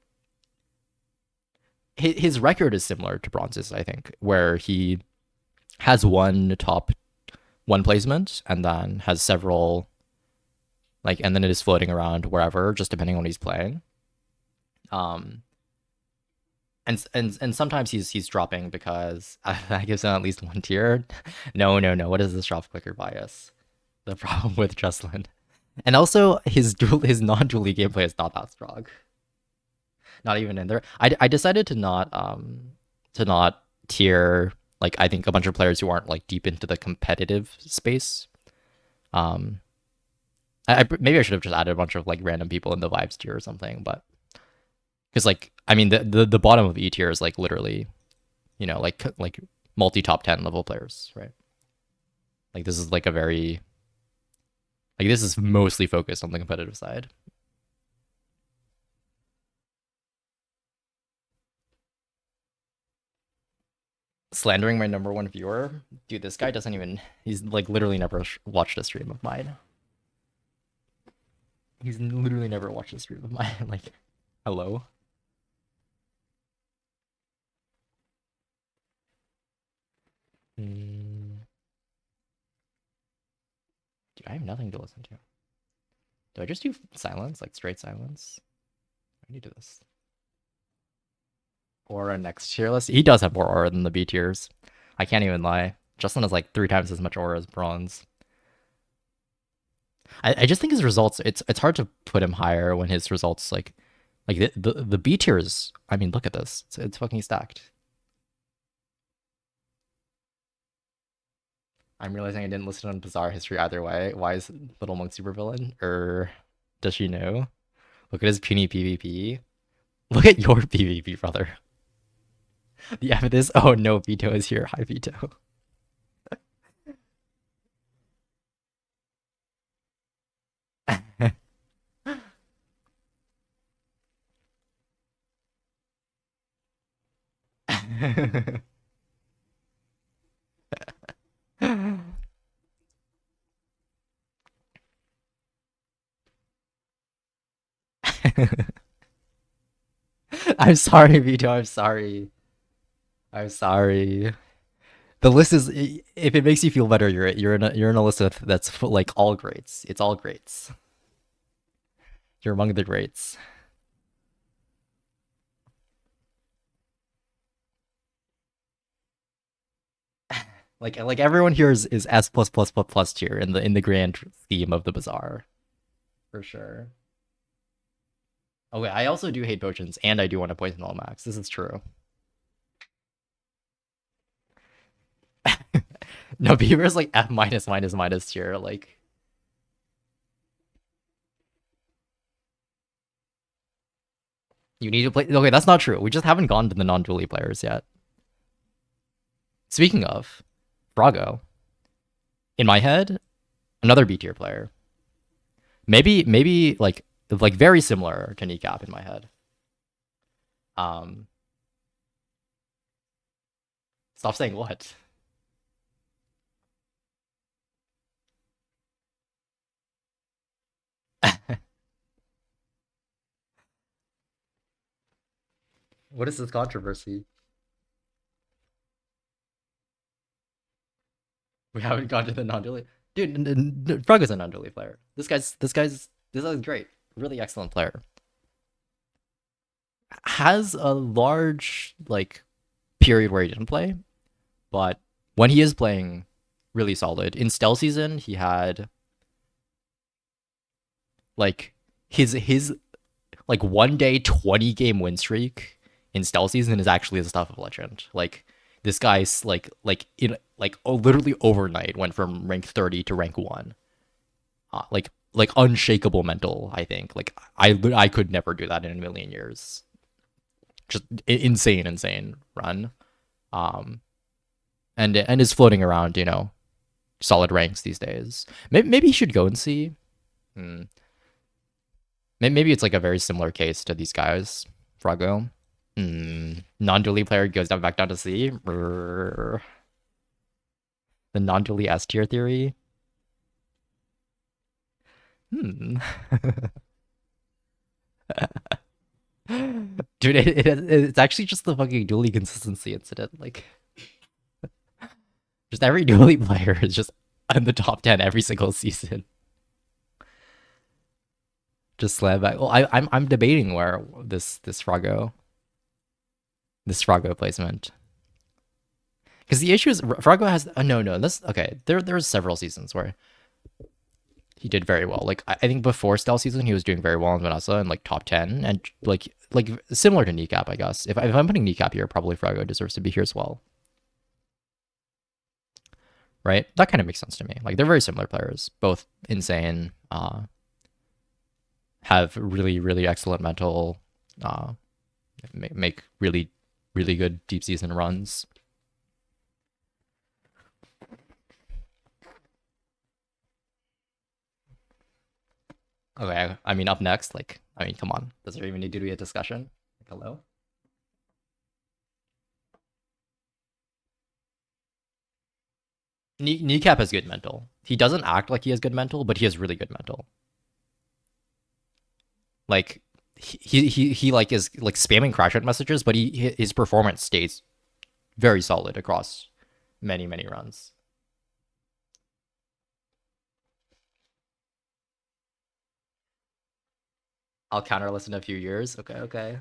his record is similar to Bronze's, I think, where he has one top one placement and then has several like and then it is floating around wherever, just depending on what he's playing. Um, and sometimes he's dropping because that gives him at least one tier. No. What is this drop clicker bias? The problem with Jocelyn. And also his non-dually gameplay is not that strong. Not even in there. I decided to not tier like I think a bunch of players who aren't like deep into the competitive space. Um, maybe I should have just added a bunch of like random people in the vibes tier or something, but because like I mean the bottom of E tier is like literally, like multi top 10 level players, right? Like this is like a very like this is mostly focused on the competitive side. Slandering my number one viewer, dude. This guy doesn't even. He's like literally never watched a stream of mine. He's literally never watched a stream of mine. Like, hello. Dude, I have nothing to listen to. Do I just do silence, like straight silence? I need to do this. Aura next tier list. He does have more aura than the B tiers. I can't even lie. Justin has like 3 times as much aura as Bronze. I just think his results. It's hard to put him higher when his results like the B tiers. I mean, look at this. It's fucking stacked. I'm realizing I didn't listen on Bizarre History either way. Why is Little Monk supervillain? Does she know? Look at his puny PvP. Look at your PvP, brother. The evidence. Oh no, Vito is here. Hi, Vito. I'm sorry, Vito. I'm sorry. I'm sorry. The list is. If it makes you feel better, you're in a list that's like all greats. It's all greats. You're among the greats. Like everyone here is S plus plus plus plus tier in the grand scheme of the bazaar for sure. Okay, I also do hate potions, and I do want to poison all max. This is true. No, Beaver's like F minus minus minus tier. Like you need to play. Okay, that's not true. We just haven't gone to the non-dually players yet. Speaking of, Brago, in my head, another B tier player. Maybe like very similar to Kneecap in my head. Um, Stop saying what. What is this controversy? We haven't gone to the non-dually. Dude, Brago's a non-dually player. This guy's great. Really excellent player. Has a large like period where he didn't play, but when he is playing, really solid. In Stealth season, he had like his like 1 day 20 game win streak in Stealth season is actually the stuff of legend. Like this guy's literally overnight went from rank 30 to rank 1. Like unshakable mental, I think. Like I could never do that in a million years. Just insane run. Um and is floating around, solid ranks these days. Maybe he should go and see. Hmm. Maybe it's like a very similar case to these guys. Frago. Non-dually player goes down back down to C. The non-dually S tier theory. Hmm. Dude, it's actually just the fucking dually consistency incident. Like, just every dually player is just in the top 10 every single season. Just slam back. Well, I'm debating where this Frago placement. Because the issue is Frago has no. This okay. There's several seasons where he did very well. Like I think before Stealth season, he was doing very well in Vanessa and like top 10 and like similar to Kneecap, I guess. If I'm putting Kneecap here, probably Frago deserves to be here as well. Right? That kind of makes sense to me. Like they're very similar players, both insane, have really excellent mental, uh, make really good deep season runs. Okay, I mean up next, come on, does there even need to be a discussion? Like, hello. Kneecap has good mental. He doesn't act like he has good mental, but he has really good mental. Like he like is like spamming crash out messages, but his performance stays very solid across many runs. I'll counterlist in a few years. Okay.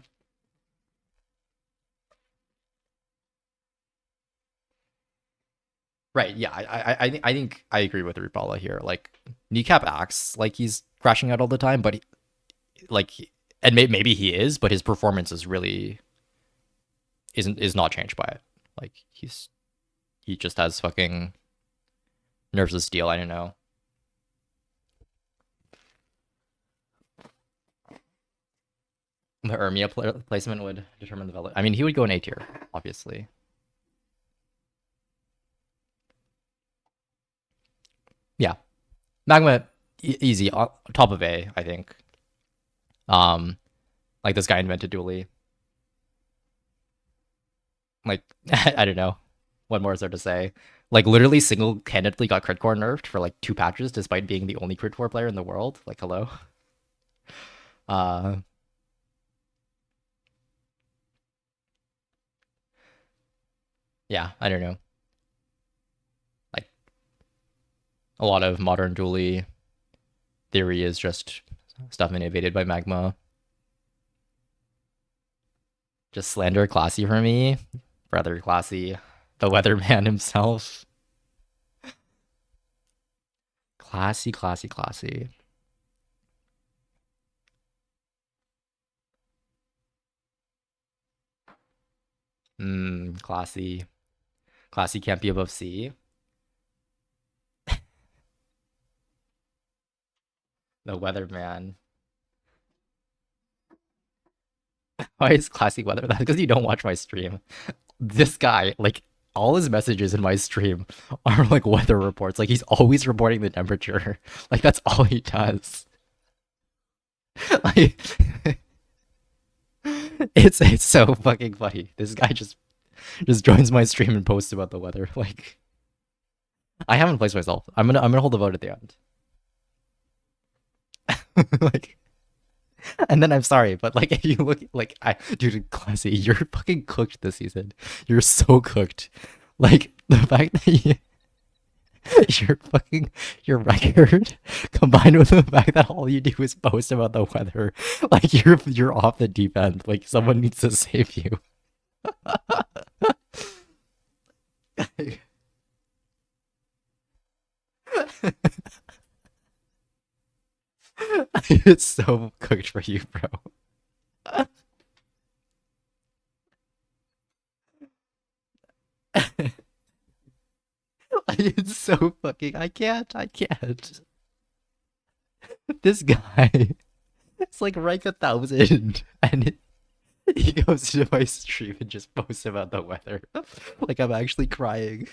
Right. Yeah. I think I agree with Rupala here. Like Kneecap acts like he's crashing out all the time, but like, and maybe he is, but his performance is really is not changed by it. Like he just has fucking Nerfs of steel, I don't know. The Ermia placement would determine the value. I mean, he would go in A tier, obviously. Yeah, Magma easy, top of A, I think. Um, like this guy invented Dually. Like I don't know what more is there to say. Like literally single-handedly got crit core nerfed for like 2 patches, despite being the only crit core player in the world. Like hello. Uh, yeah, I don't know. Like a lot of modern Dually theory is just stuff innovated by Magma. Just slander classy for me, brother classy, the weatherman himself. Classy, classy, classy. Classy. Classy can't be above C. The weatherman. Why is classy weather? That's because you don't watch my stream. This guy, like, all his messages in my stream are like weather reports. Like, he's always reporting the temperature. Like, that's all he does. Like, it's so fucking funny. This guy just joins my stream and posts about the weather. Like, I haven't placed myself. I'm gonna hold the vote at the end. Like, and then I'm sorry, but like if you look like dude, classy, you're fucking cooked this season. You're so cooked. Like the fact that you're fucking your record combined with the fact that all you do is post about the weather, like you're off the deep end. Like someone needs to save you. It's so cooked for you, bro. It's so fucking. I can't. I can't. This guy. It's like rank 1,000, and he goes to my stream and just posts about the weather. Like I'm actually crying.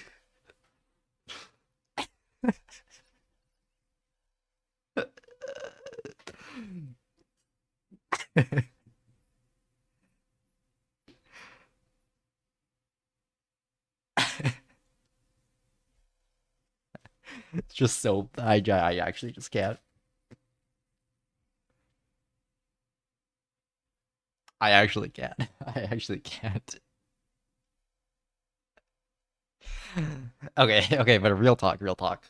It's just so I actually just can't. I actually can't. I actually can't. Okay, okay, but real talk, real talk.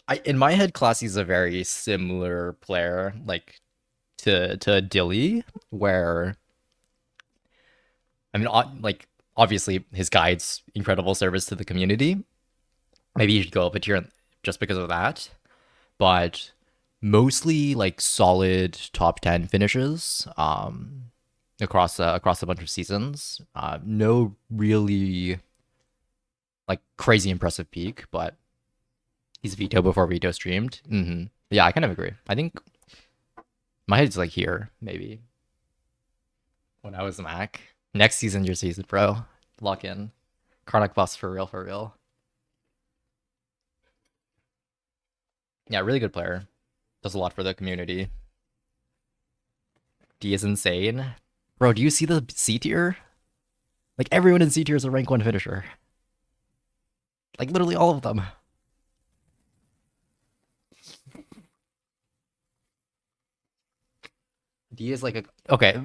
I in my head, Classy's a very similar player, like to Dilly, where I mean, like obviously his guide's incredible service to the community. Maybe you should go up a tier just because of that, but mostly like solid top 10 finishes across a bunch of seasons. No really like crazy impressive peak, but he's veto before veto streamed. Yeah, I kind of agree. I think my head's like here maybe when I was Mac. Next season, your season, bro. Lock in. Karnak bust for real, for real. Yeah, really good player. Does a lot for the community. D is insane. Bro, do you see the C tier? Like everyone in C tier is a rank 1 finisher. Like literally all of them. D is like a okay.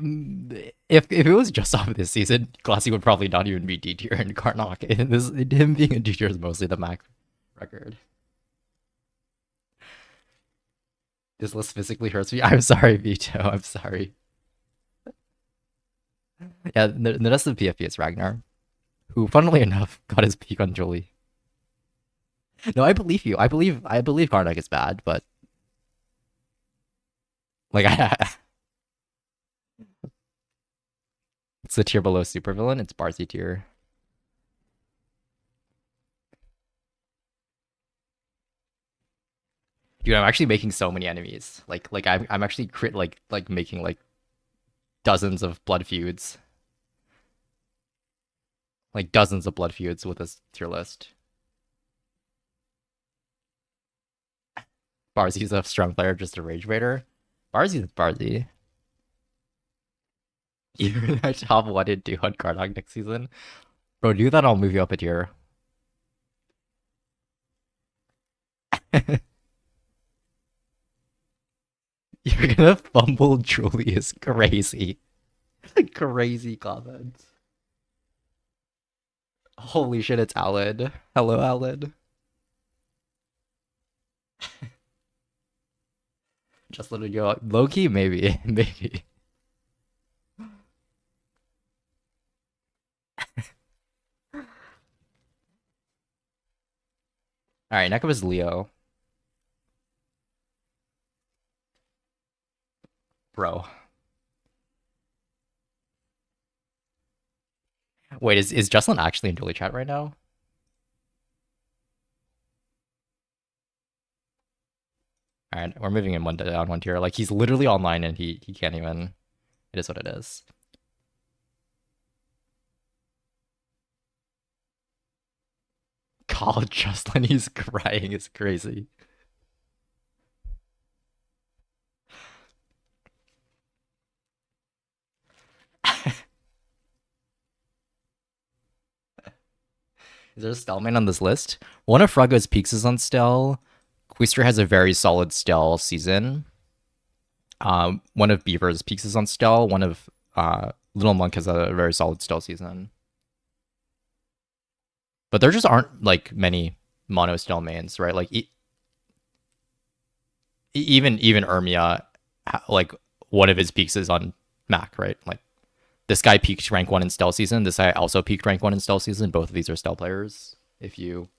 If it was just off of this season, Classy would probably not even be D tier in Karnak. Him being a D tier is mostly the Mac record. This list physically hurts me. I'm sorry, Vito. I'm sorry. Yeah, the rest of the PFP is Ragnar, who, funnily enough, got his peak on Jolie. No, I believe you. I believe Karnak is bad, but like it's the tier below supervillain. It's Barcy tier. Dude, I'm actually making so many enemies. I'm actually making like dozens of blood feuds, like dozens of blood feuds with this tier list. Barzy's a strong player, just a rage baiter. Barzy's Barzy. You're in top one and two on Cardog next season. Bro, do that, I'll move you up a tier. You're gonna fumble Julius. Crazy. Crazy comments. Holy shit, it's Alan. Hello, Alan. Just let it go. Low key, maybe. Maybe. Alright, next up is Leo. Bro. Wait, is Jocelyn actually in Julie chat right now? Alright, we're moving him one down one tier. Like he's literally online and he can't even. It is what it is. Call Jocelyn, he's crying. It's crazy. Is there a Stellman on this list? One of Froggo's peaks is on Stell. Quister has a very solid Stell season. One of Beaver's peaks is on Stell. One of Little Monk has a very solid Stell season. But there just aren't like many mono Stell mains, right? Like even Ermia, like one of his peaks is on Mac, right? Like this guy peaked rank 1 in Stell season. This guy also peaked rank 1 in Stell season. Both of these are Stell players, if you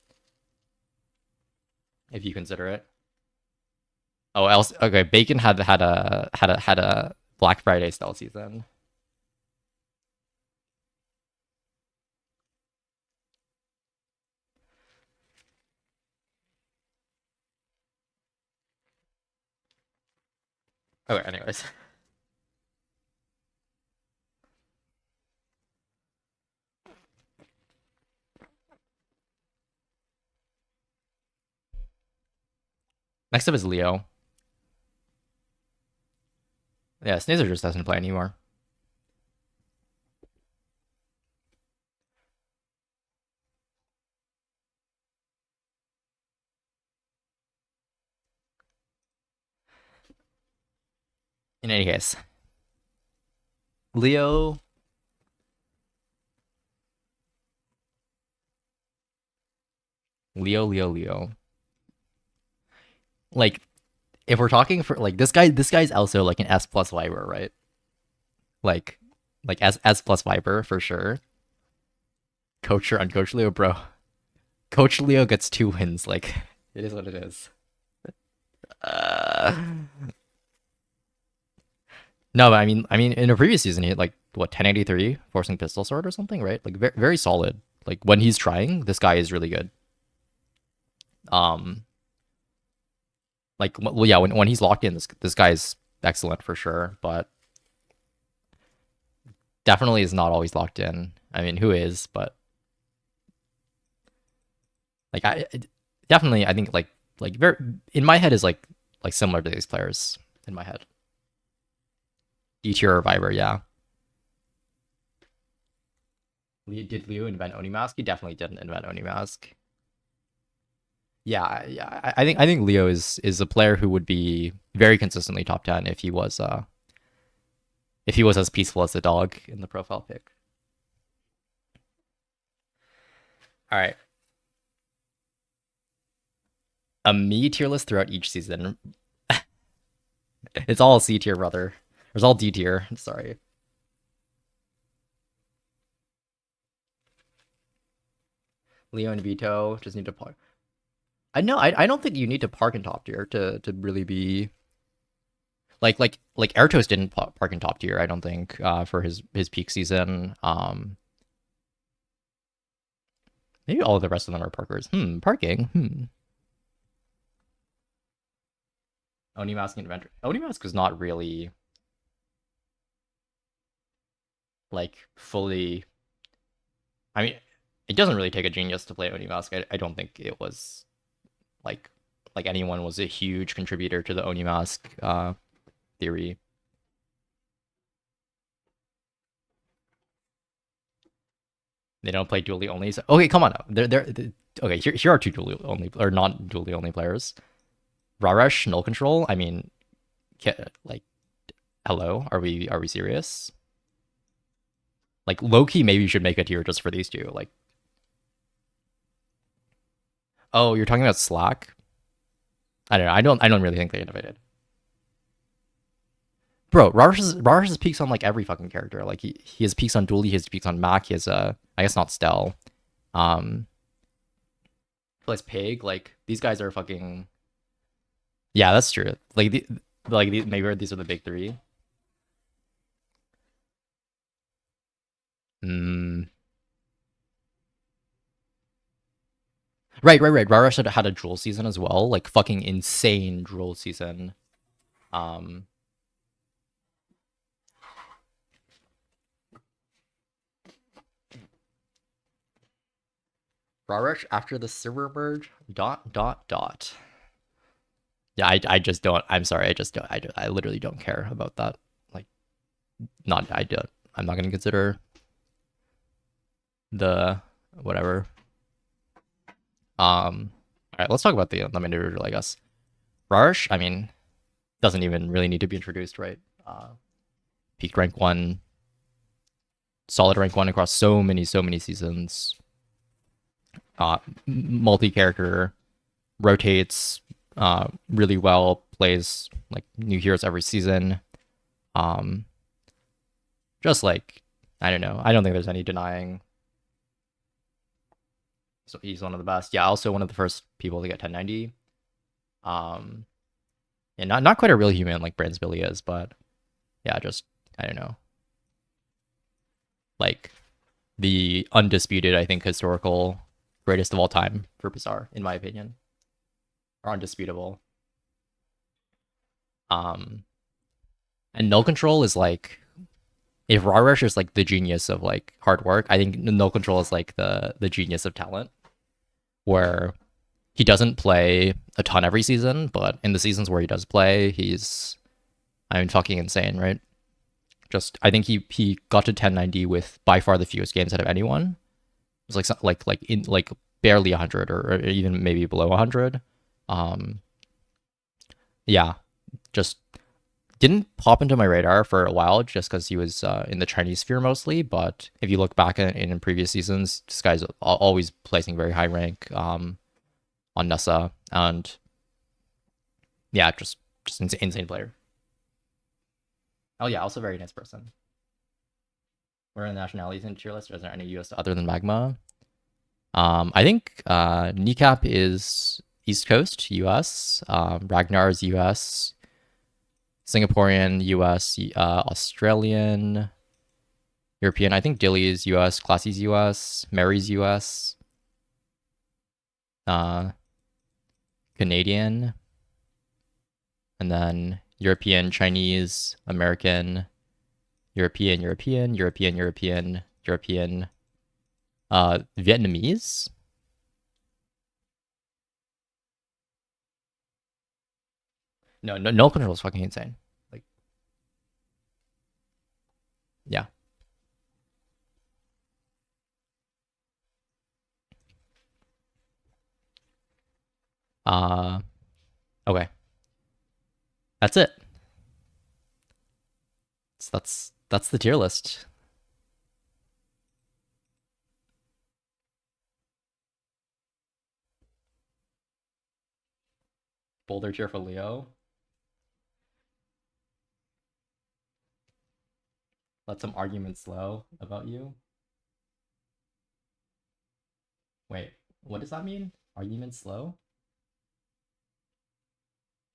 consider it. Oh, else okay. Bacon had a Black Friday Stell season. Okay, anyways. Next up is Leo. Yeah, Snazer just doesn't play anymore. In any case, Leo. Leo. Like, if we're talking for like this guy's also like an S plus Viber, right? Like, S plus Viber for sure. Coach or uncoach Leo, bro. Coach Leo gets 2 wins. Like, it is what it is. Uh, no, but I mean, in a previous season, he had like what 1083 forcing pistol sword or something, right? Like very, very solid. Like when he's trying, this guy is really good. Um, like well, yeah, when he's locked in, this guy is excellent for sure. But definitely is not always locked in. I mean, who is? But like definitely, I think like very in my head is like similar to these players in my head. D tier or Viber, yeah. Did Leo invent Oni Mask? He definitely didn't invent Oni Mask. Yeah. I think Leo is a player who would be very consistently top 10 if he was as peaceful as the dog in the profile pic. All right, a me tier list throughout each season. It's all C tier, brother. It's all D tier. Sorry. Leo and Vito just need to park. I know. I don't think you need to park in top tier to really be like Airtos didn't park in top tier. I don't think for his peak season. Maybe all of the rest of them are parkers. Parking. Onimask and Adventure. Onimask is not really like fully. I mean, it doesn't really take a genius to play Onimask. I don't think it was like anyone was a huge contributor to the Onimask theory. They don't play dually only. So, okay, come on now. Okay, here are two dually only or not dually only players. Raresh, Null Control. I mean, like, hello, are we serious? Like low key, maybe you should make a tier just for these two. Like, oh, you're talking about Slack. I don't know. I don't really think they innovated. Bro, Raresh has peaks on like every fucking character. Like he has peaks on Dually, he has peaks on Mac, he has I guess not Stell. Um plus Pig, like these guys are fucking. Yeah, that's true. Maybe these are the big three. Mm. Right. Raresh had a Drool season as well, like fucking insane Drool season. Um, Raresh after the server merge. Dot. Yeah, I just don't. I'm sorry. I just don't. I literally don't care about that. Like, not. I don't. I'm not gonna consider the whatever. All right. Let's talk about the individual. I guess Raresh. I mean, doesn't even really need to be introduced, right? Peaked rank one, solid rank one across so many seasons. Multi-character, rotates really well, plays like new heroes every season. Um, just like I don't know, I don't think there's any denying. So he's one of the best. Yeah, also one of the first people to get 1090. Um, and not quite a real human like Brands Billy is, but yeah, just I don't know, like the undisputed, I think, historical greatest of all time for Bazaar, in my opinion, or undisputable. Um, and Null Control is like if Raresh is like the genius of like hard work, I think Null Control is like the genius of talent, where he doesn't play a ton every season, but in the seasons where he does play, he's I mean fucking insane, right? Just I think he got to 1090 with by far the fewest games out of anyone. It was like in like barely 100 or even maybe below 100. Um, yeah, just didn't pop into my radar for a while just because he was in the Chinese sphere mostly. But if you look back in previous seasons, this guy's always placing very high rank on Nessa, and yeah, just insane player. Oh yeah, also very nice person. Where are the nationalities in tier list? Or is there any US other than Magma? I think Kneecap is East Coast US. Ragnar is US. Singaporean, US, Australian, European. I think Dilly is US, Classy's US, Mary's US, uh, Canadian, and then European, Chinese, American, European, Vietnamese. No control is fucking insane. Like, yeah. Uh, okay. That's it. That's the tier list. Boulder tier for Leo. Let some arguments slow about you. Wait, what does that mean? Arguments slow?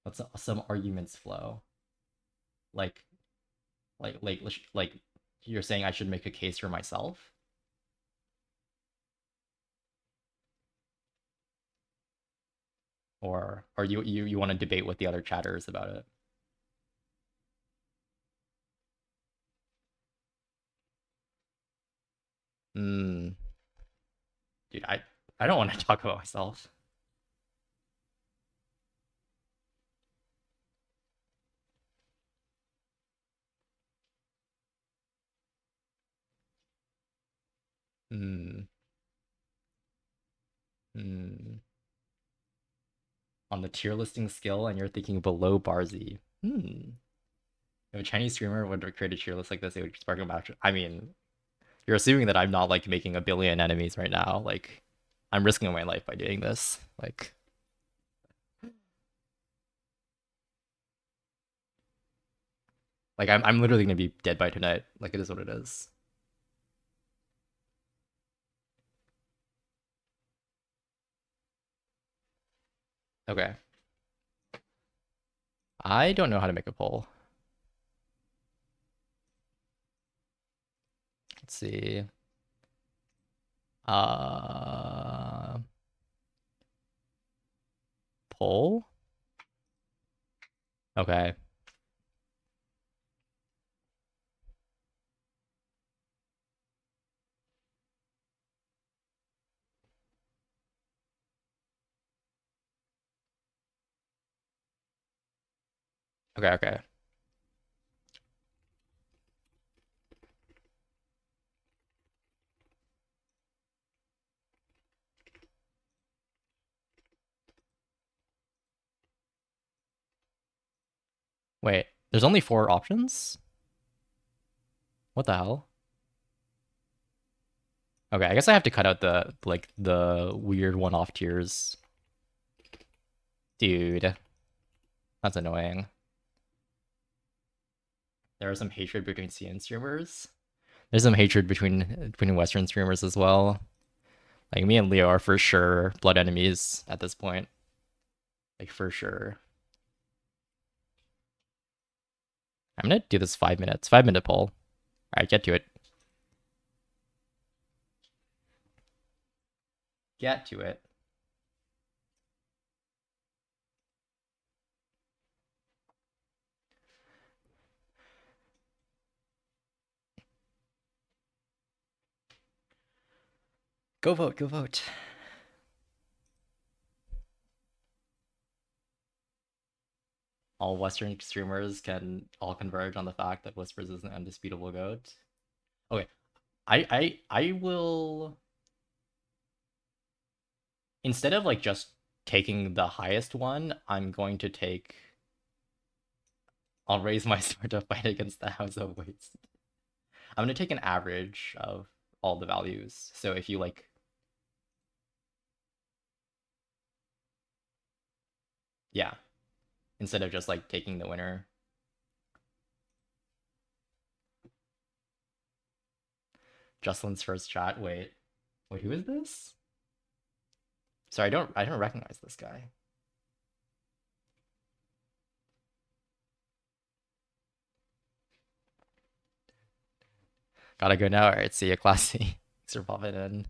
Let some arguments flow. Like, like, you're saying I should make a case for myself? or you want to debate with the other chatters about it? Hmm, dude, I don't want to talk about myself. Hmm, hmm. On the tier listing skill, and you're thinking below Barzy. Hmm. If a Chinese streamer would create a tier list like this, it would spark a match. I mean, you're assuming that I'm not like making a billion enemies right now. Like, I'm risking my life by doing this. Like I'm literally gonna be dead by tonight. Like it is what it is. Okay. I don't know how to make a poll. Let's see. Uh, poll. Okay. Okay. Okay. Wait. There's only four options. What the hell? Okay. I guess I have to cut out the weird one-off tiers, dude. That's annoying. There is some hatred between CN streamers. There's some hatred between Western streamers as well. Like me and Leo are for sure blood enemies at this point. Like for sure. I'm gonna do this 5 minutes. 5 minute poll. All right, get to it. Get to it. Go vote. Go vote. All Western streamers can all converge on the fact that Whispers is an undisputable goat. Okay, I will, instead of like just taking the highest one, I'm going to take. I'll raise my sword to fight against the House of Waste. I'm gonna take an average of all the values. So if you like, yeah, instead of just like taking the winner. Jocelyn's first chat. Wait, who is this? Sorry, I don't recognize this guy. Gotta go now. All right, see ya, classy. Thanks for popping in.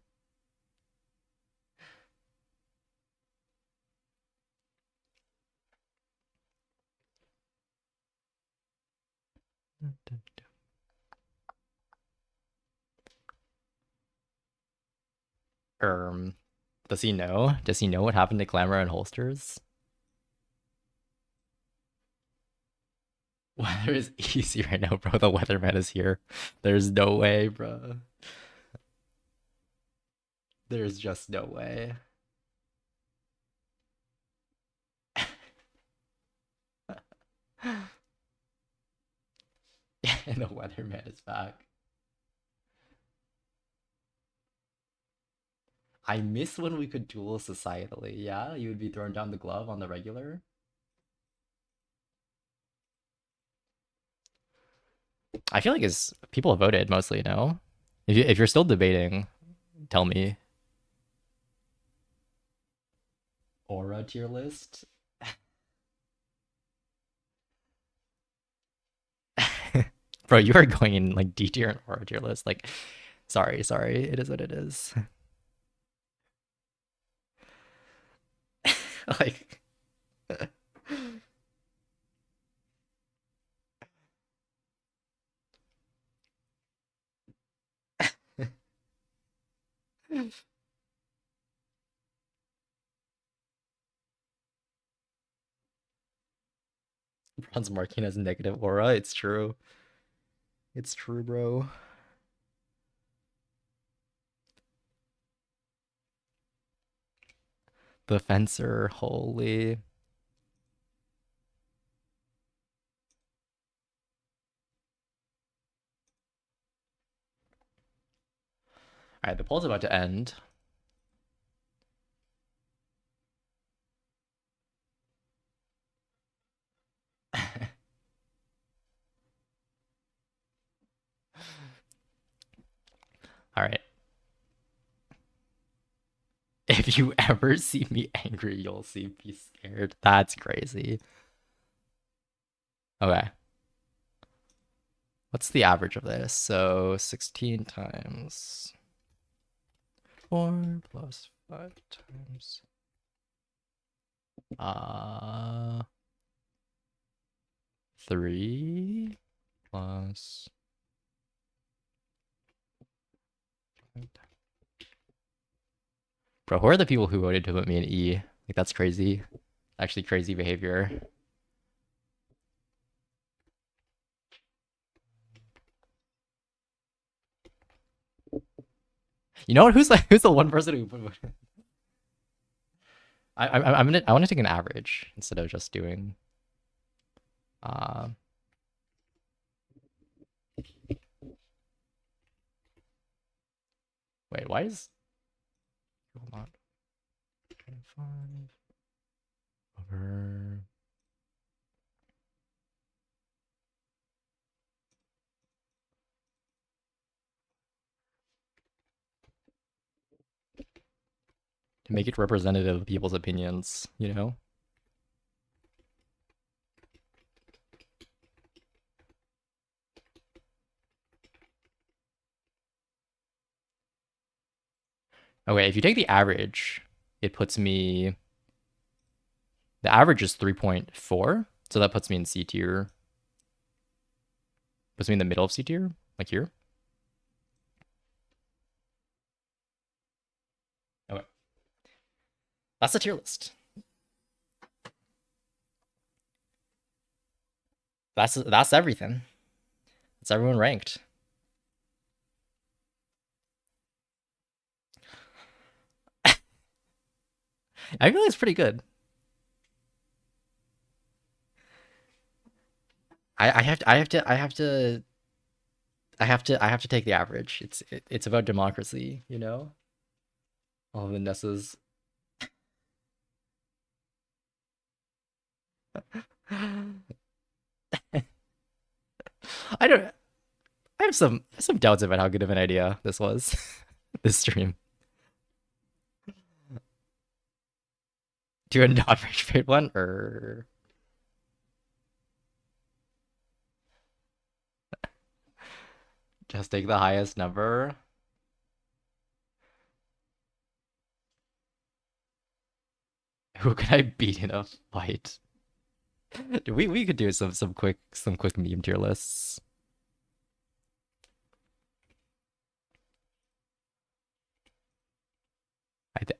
Um, does he know? Does he know what happened to Glamour and Holsters? Weather is easy right now, bro. The weatherman is here. There's no way, bro. There's just no way. And the weatherman is back. I miss when we could duel societally. Yeah, you would be throwing down the glove on the regular. I feel like it's people have voted mostly, no? If you're still debating, tell me. Aura tier list. Bro, you are going in like D tier and aura tier list. Like, sorry, it is what it is. Like, Bronze marking has negative aura. It's true. It's true, bro. The fencer, holy. All right, the poll's about to end. All right. If you ever see me angry, you'll see me scared. That's crazy. Okay. What's the average of this? So 16 times 4 plus 5 times 3 plus Bro, who are the people who voted to put me in E? Like, that's crazy. Actually, crazy behavior. You know what? Who's the one person who put? I want to take an average instead of just doing. Uh, wait, why is hold on 25 over to make it representative of people's opinions, you know? Okay, if you take the average, it puts me. The average is 3.4, so that puts me in C tier. Puts me in the middle of C tier, like here. Okay, that's the tier list. That's everything. That's everyone ranked. I feel like it's pretty good. I have to I have to I have to I have to take the average. It's about democracy, you know? All the Nesses. I don't I have some doubts about how good of an idea this was. This stream. Do a non-rage paid one or just take the highest number? Who can I beat in a fight? We could do some quick meme tier lists. I th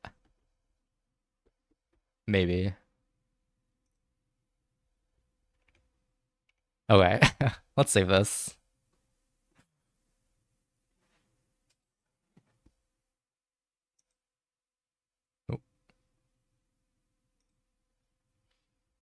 maybe. Okay, let's save this.